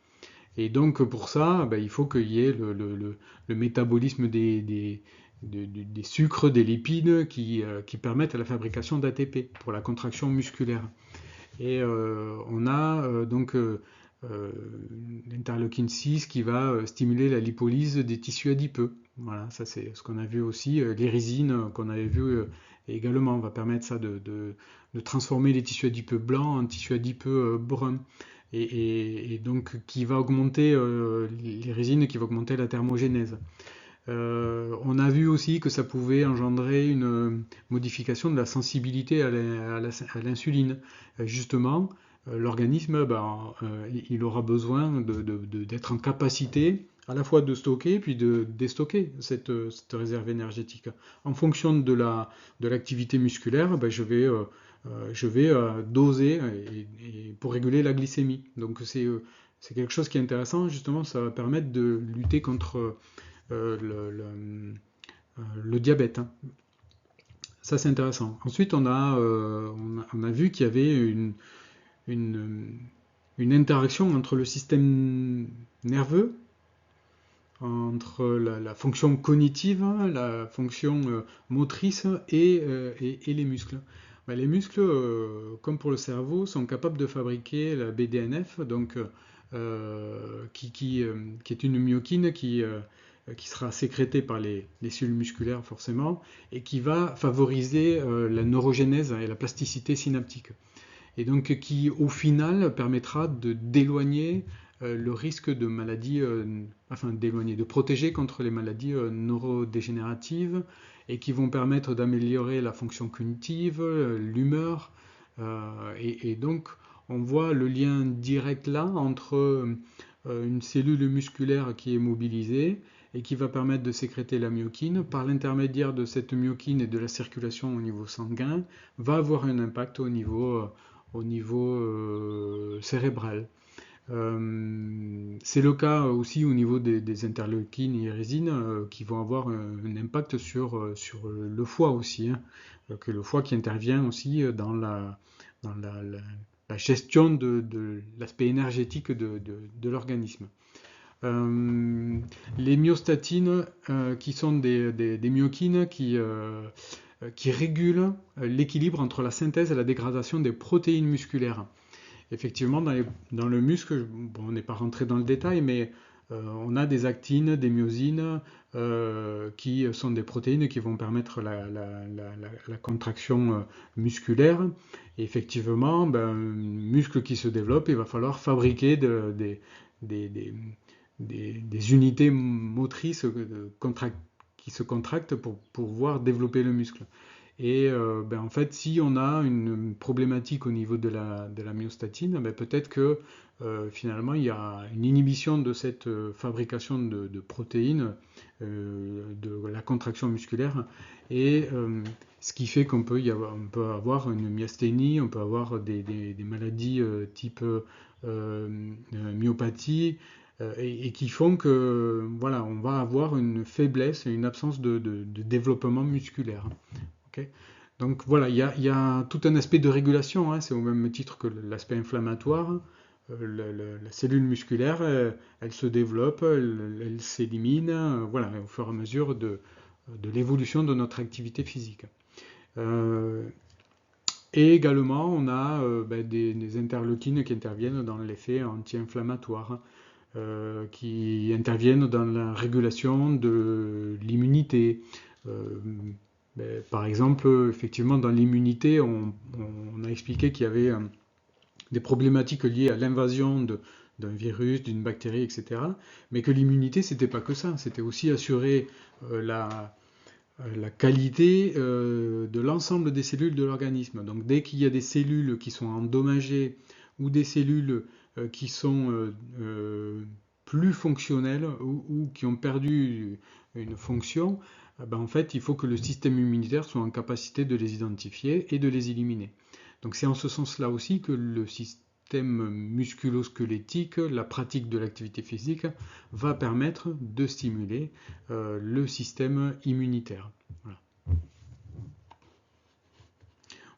Et donc pour ça, il faut qu'il y ait le métabolisme des sucres, des lipides qui permettent la fabrication d'ATP pour la contraction musculaire. Et on a donc l'interleukine 6 qui va stimuler la lipolyse des tissus adipeux. Voilà, ça c'est ce qu'on a vu aussi. L'érysine qu'on avait vu également va permettre ça de transformer les tissus adipeux blancs en tissus adipeux bruns. Et donc qui va augmenter l'érysine, qui va augmenter la thermogénèse. On a vu aussi que ça pouvait engendrer une modification de la sensibilité à l'insuline. Justement, l'organisme, il aura besoin d'être en capacité à la fois de stocker puis de déstocker cette réserve énergétique. En fonction de l'activité musculaire, je vais doser pour réguler la glycémie. Donc c'est quelque chose qui est intéressant, justement, ça va permettre de lutter contre le, le diabète, hein. Ça, c'est intéressant. Ensuite, on a vu qu'il y avait une, une interaction entre le système nerveux, entre la fonction cognitive, la fonction motrice et les muscles. Ben, les muscles, comme pour le cerveau, sont capables de fabriquer la BDNF, donc, qui est une myokine qui sera sécrétée par les cellules musculaires forcément, et qui va favoriser la neurogénèse et la plasticité synaptique et donc qui au final permettra d'éloigner le risque de maladies, enfin d'éloigner, de protéger contre les maladies neurodégénératives et qui vont permettre d'améliorer la fonction cognitive, l'humeur, et donc on voit le lien direct là entre une cellule musculaire qui est mobilisée et qui va permettre de sécréter la myokine, par l'intermédiaire de cette myokine et de la circulation au niveau sanguin, va avoir un impact au niveau cérébral. C'est le cas aussi au niveau des interleukines et résines qui vont avoir un impact sur le foie aussi, hein. Que le foie qui intervient aussi dans la gestion de l'aspect énergétique de l'organisme. Les myostatines, qui sont des myokines qui régulent l'équilibre entre la synthèse et la dégradation des protéines musculaires. Effectivement, dans le muscle, bon, on n'est pas rentré dans le détail, mais on a des actines, des myosines, qui sont des protéines qui vont permettre la contraction musculaire. Et effectivement, ben, un muscle qui se développe, il va falloir fabriquer des, des- des unités motrices qui se contractent pour pouvoir développer le muscle. Et ben, en fait, si on a une problématique au niveau de la myostatine, ben, peut-être que finalement il y a une inhibition de cette fabrication de protéines, de la contraction musculaire, et ce qui fait on peut avoir une myasthénie, on peut avoir des maladies type myopathie, et qui font que voilà, on va avoir une faiblesse et une absence de développement musculaire. Ok. Donc voilà, il y a tout un aspect de régulation, hein, c'est au même titre que l'aspect inflammatoire. La cellule musculaire, elle se développe, elle s'élimine, voilà, au fur et à mesure de l'évolution de notre activité physique. Euh, et également, on a ben, des interleukines qui interviennent dans l'effet anti-inflammatoire, qui interviennent dans la régulation de l'immunité. Euh, ben, par exemple, effectivement, dans l'immunité, on a expliqué qu'il y avait des problématiques liées à l'invasion d'un virus, d'une bactérie, etc. Mais que l'immunité, c'était pas que ça, c'était aussi assurer la qualité de l'ensemble des cellules de l'organisme. Donc dès qu'il y a des cellules qui sont endommagées ou des cellules qui sont plus fonctionnelles ou qui ont perdu une fonction, ben en fait il faut que le système immunitaire soit en capacité de les identifier et de les éliminer. Donc c'est en ce sens-là aussi que le système musculo-squelettique, la pratique de l'activité physique, va permettre de stimuler le système immunitaire. Voilà.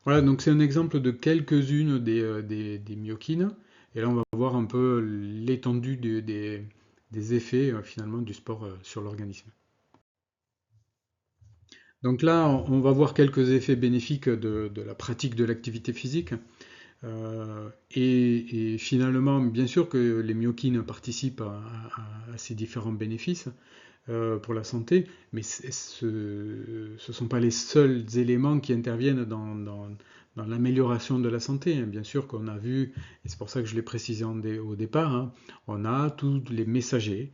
Voilà, donc c'est un exemple de quelques-unes des myokines. Et là, on va voir un peu l'étendue des effets finalement du sport sur l'organisme. Donc là, on va voir quelques effets bénéfiques de la pratique de l'activité physique. Et finalement, bien sûr que les myokines participent à ces différents bénéfices pour la santé, mais ce ne sont pas les seuls éléments qui interviennent dans l'amélioration de la santé, hein. Bien sûr qu'on a vu, et c'est pour ça que je l'ai précisé au départ, hein, on a tous les messagers,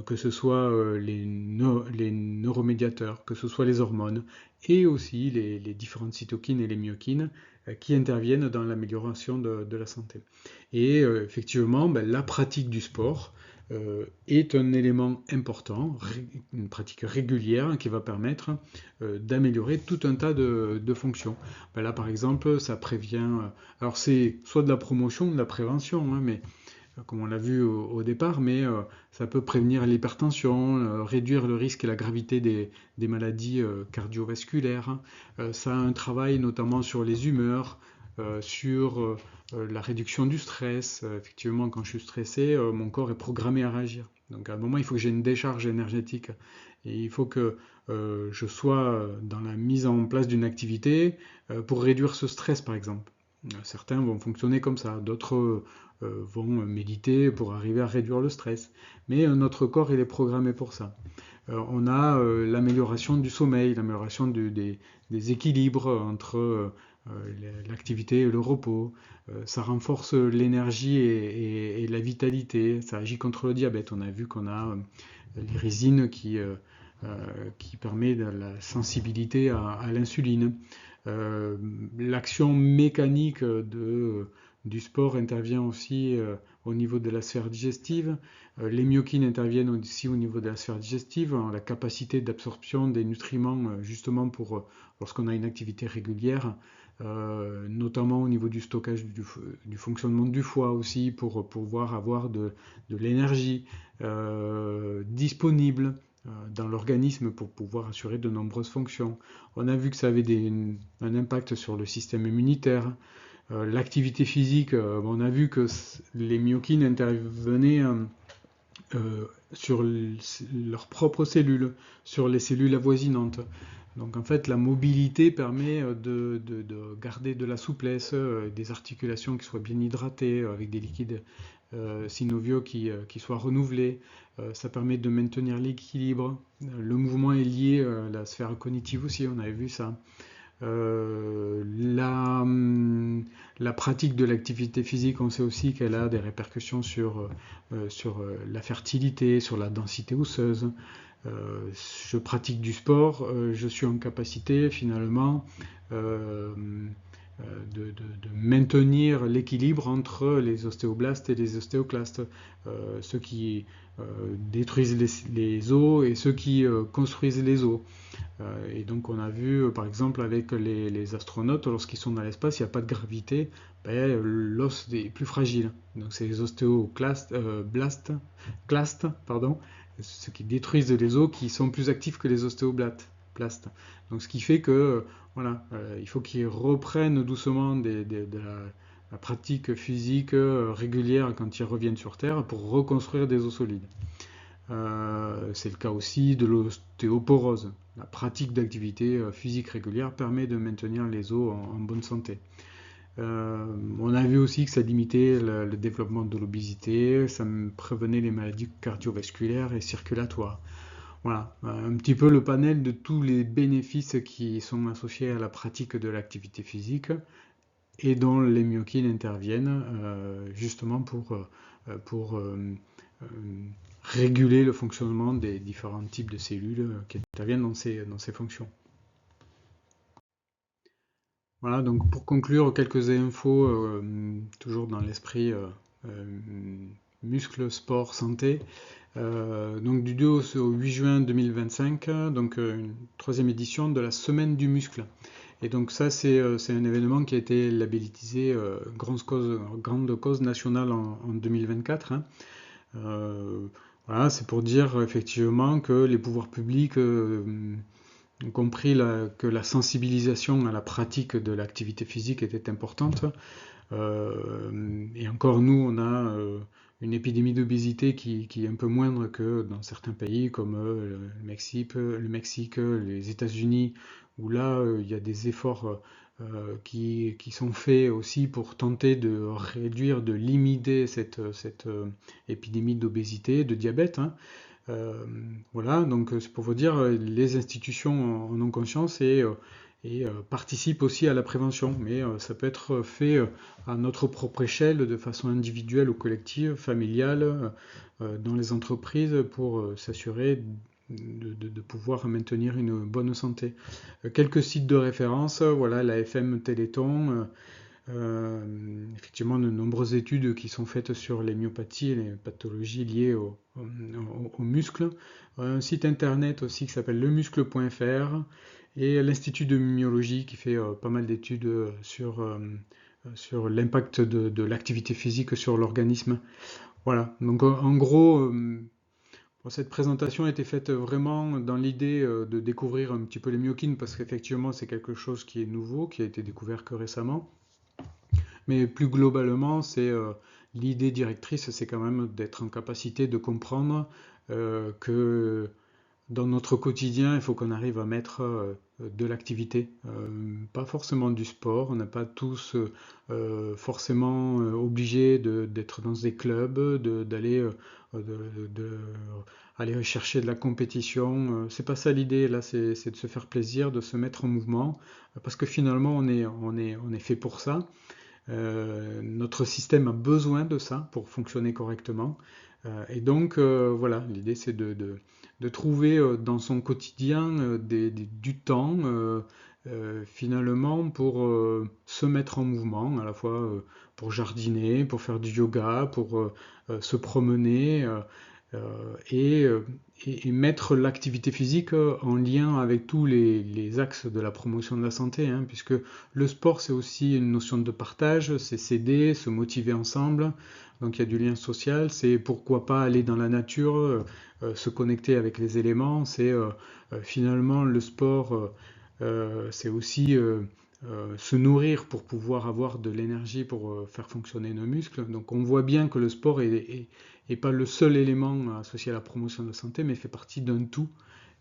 que ce soit les neuromédiateurs, que ce soit les hormones, et aussi les différentes cytokines et les myokines qui interviennent dans l'amélioration de la santé. Et effectivement, ben, la pratique du sport est un élément important, une pratique régulière qui va permettre d'améliorer tout un tas de fonctions. Ben là, par exemple, ça prévient. Alors, c'est soit de la promotion ou de la prévention, hein, mais comme on l'a vu au départ, mais ça peut prévenir l'hypertension, réduire le risque et la gravité des maladies cardiovasculaires, hein. Ça a un travail notamment sur les humeurs, sur la réduction du stress. Effectivement, quand je suis stressé, mon corps est programmé à réagir. Donc à un moment, il faut que j'ai une décharge énergétique. Et il faut que je sois dans la mise en place d'une activité pour réduire ce stress, par exemple. Certains vont fonctionner comme ça, d'autres vont méditer pour arriver à réduire le stress. Mais notre corps, il est programmé pour ça. On a l'amélioration du sommeil, l'amélioration des équilibres entre l'activité et le repos. Ça renforce l'énergie et la vitalité. Ça agit contre le diabète. On a vu qu'on a l'irisine qui permet de la sensibilité à l'insuline. L'action mécanique du sport intervient aussi au niveau de la sphère digestive. Les myokines interviennent aussi au niveau de la sphère digestive, hein, la capacité d'absorption des nutriments justement pour lorsqu'on a une activité régulière, notamment au niveau du stockage du fonctionnement du foie aussi pour pouvoir avoir de l'énergie disponible dans l'organisme pour pouvoir assurer de nombreuses fonctions. On a vu que ça avait un impact sur le système immunitaire. L'activité physique, on a vu que les myokines intervenaient sur leurs propres cellules, sur les cellules avoisinantes. Donc en fait, la mobilité permet de garder de la souplesse, des articulations qui soient bien hydratées, avec des liquides synoviaux qui soient renouvelés. Ça permet de maintenir l'équilibre. Le mouvement est lié à la sphère cognitive aussi, on avait vu ça. Euh, la, la pratique de l'activité physique, on sait aussi qu'elle a des répercussions sur la fertilité, sur la densité osseuse. Je pratique du sport, je suis en capacité finalement euh, de maintenir l'équilibre entre les ostéoblastes et les ostéoclastes, ceux qui détruisent les os et ceux qui construisent les os. Et donc on a vu par exemple avec les astronautes, lorsqu'ils sont dans l'espace, il n'y a pas de gravité, ben, l'os est plus fragile. Donc c'est les ostéoclastes, pardon, ceux qui détruisent les os, qui sont plus actifs que les ostéoblastes. Donc ce qui fait que voilà, il faut qu'ils reprennent doucement de la pratique physique régulière quand ils reviennent sur Terre pour reconstruire des os solides. C'est le cas aussi de l'ostéoporose. La pratique d'activité physique régulière permet de maintenir les os en bonne santé. On a vu aussi que ça limitait le développement de l'obésité, ça prévenait les maladies cardiovasculaires et circulatoires. Voilà, un petit peu le panel de tous les bénéfices qui sont associés à la pratique de l'activité physique et dont les myokines interviennent justement pour réguler le fonctionnement des différents types de cellules qui interviennent dans ces fonctions. Voilà, donc pour conclure, quelques infos, toujours dans l'esprit muscle, sport, santé. Donc du 2 au 8 juin 2025, donc une troisième édition de la Semaine du muscle. Et donc ça, c'est un événement qui a été labellisé grande cause nationale en 2024. Hein. Voilà, c'est pour dire effectivement que les pouvoirs publics ont compris que la sensibilisation à la pratique de l'activité physique était importante. Et encore nous, on a une épidémie d'obésité qui est un peu moindre que dans certains pays comme le Mexique, les États-Unis, où là, il y a des efforts qui sont faits aussi pour tenter de réduire, de limiter cette épidémie d'obésité, de diabète. Hein. Euh, voilà, donc c'est pour vous dire, les institutions en ont conscience et participent aussi à la prévention, mais ça peut être fait à notre propre échelle, de façon individuelle ou collective, familiale, dans les entreprises, pour s'assurer de pouvoir maintenir une bonne santé. Quelques sites de référence, voilà, la FM Téléthon, effectivement, de nombreuses études qui sont faites sur les myopathies et les pathologies liées aux muscles. Un site internet aussi qui s'appelle lemuscle.fr et l'Institut de myologie qui fait pas mal d'études sur sur l'impact de l'activité physique sur l'organisme. Voilà, donc en gros, bon, cette présentation a été faite vraiment dans l'idée de découvrir un petit peu les myokines, parce qu'effectivement c'est quelque chose qui est nouveau, qui a été découvert que récemment. Mais plus globalement, c'est l'idée directrice, c'est quand même d'être en capacité de comprendre que dans notre quotidien, il faut qu'on arrive à mettre de l'activité, pas forcément du sport. On n'est pas tous forcément obligés d'être dans des clubs, d'aller aller chercher de la compétition. C'est pas ça l'idée. Là, c'est de se faire plaisir, de se mettre en mouvement, parce que finalement, on est fait pour ça. Notre système a besoin de ça pour fonctionner correctement. Et donc, voilà, l'idée c'est de trouver dans son quotidien du temps finalement pour se mettre en mouvement, à la fois pour jardiner, pour faire du yoga, pour se promener et, et mettre l'activité physique en lien avec tous les axes de la promotion de la santé, hein, puisque le sport c'est aussi une notion de partage, c'est s'aider, se motiver ensemble, donc il y a du lien social, c'est pourquoi pas aller dans la nature, se connecter avec les éléments, c'est finalement le sport, c'est aussi se nourrir pour pouvoir avoir de l'énergie pour faire fonctionner nos muscles. Donc on voit bien que le sport est pas le seul élément associé à la promotion de la santé, mais fait partie d'un tout.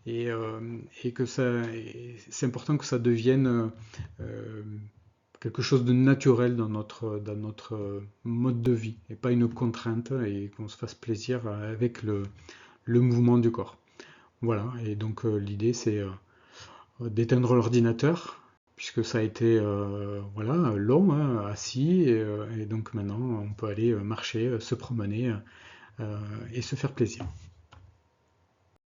Et, euh, et que c'est important que ça devienne euh, quelque chose de naturel dans notre mode de vie, et pas une contrainte, et qu'on se fasse plaisir avec le mouvement du corps. Voilà, et donc l'idée c'est d'éteindre l'ordinateur, puisque ça a été voilà, long, hein, assis, et donc maintenant on peut aller marcher, se promener et se faire plaisir.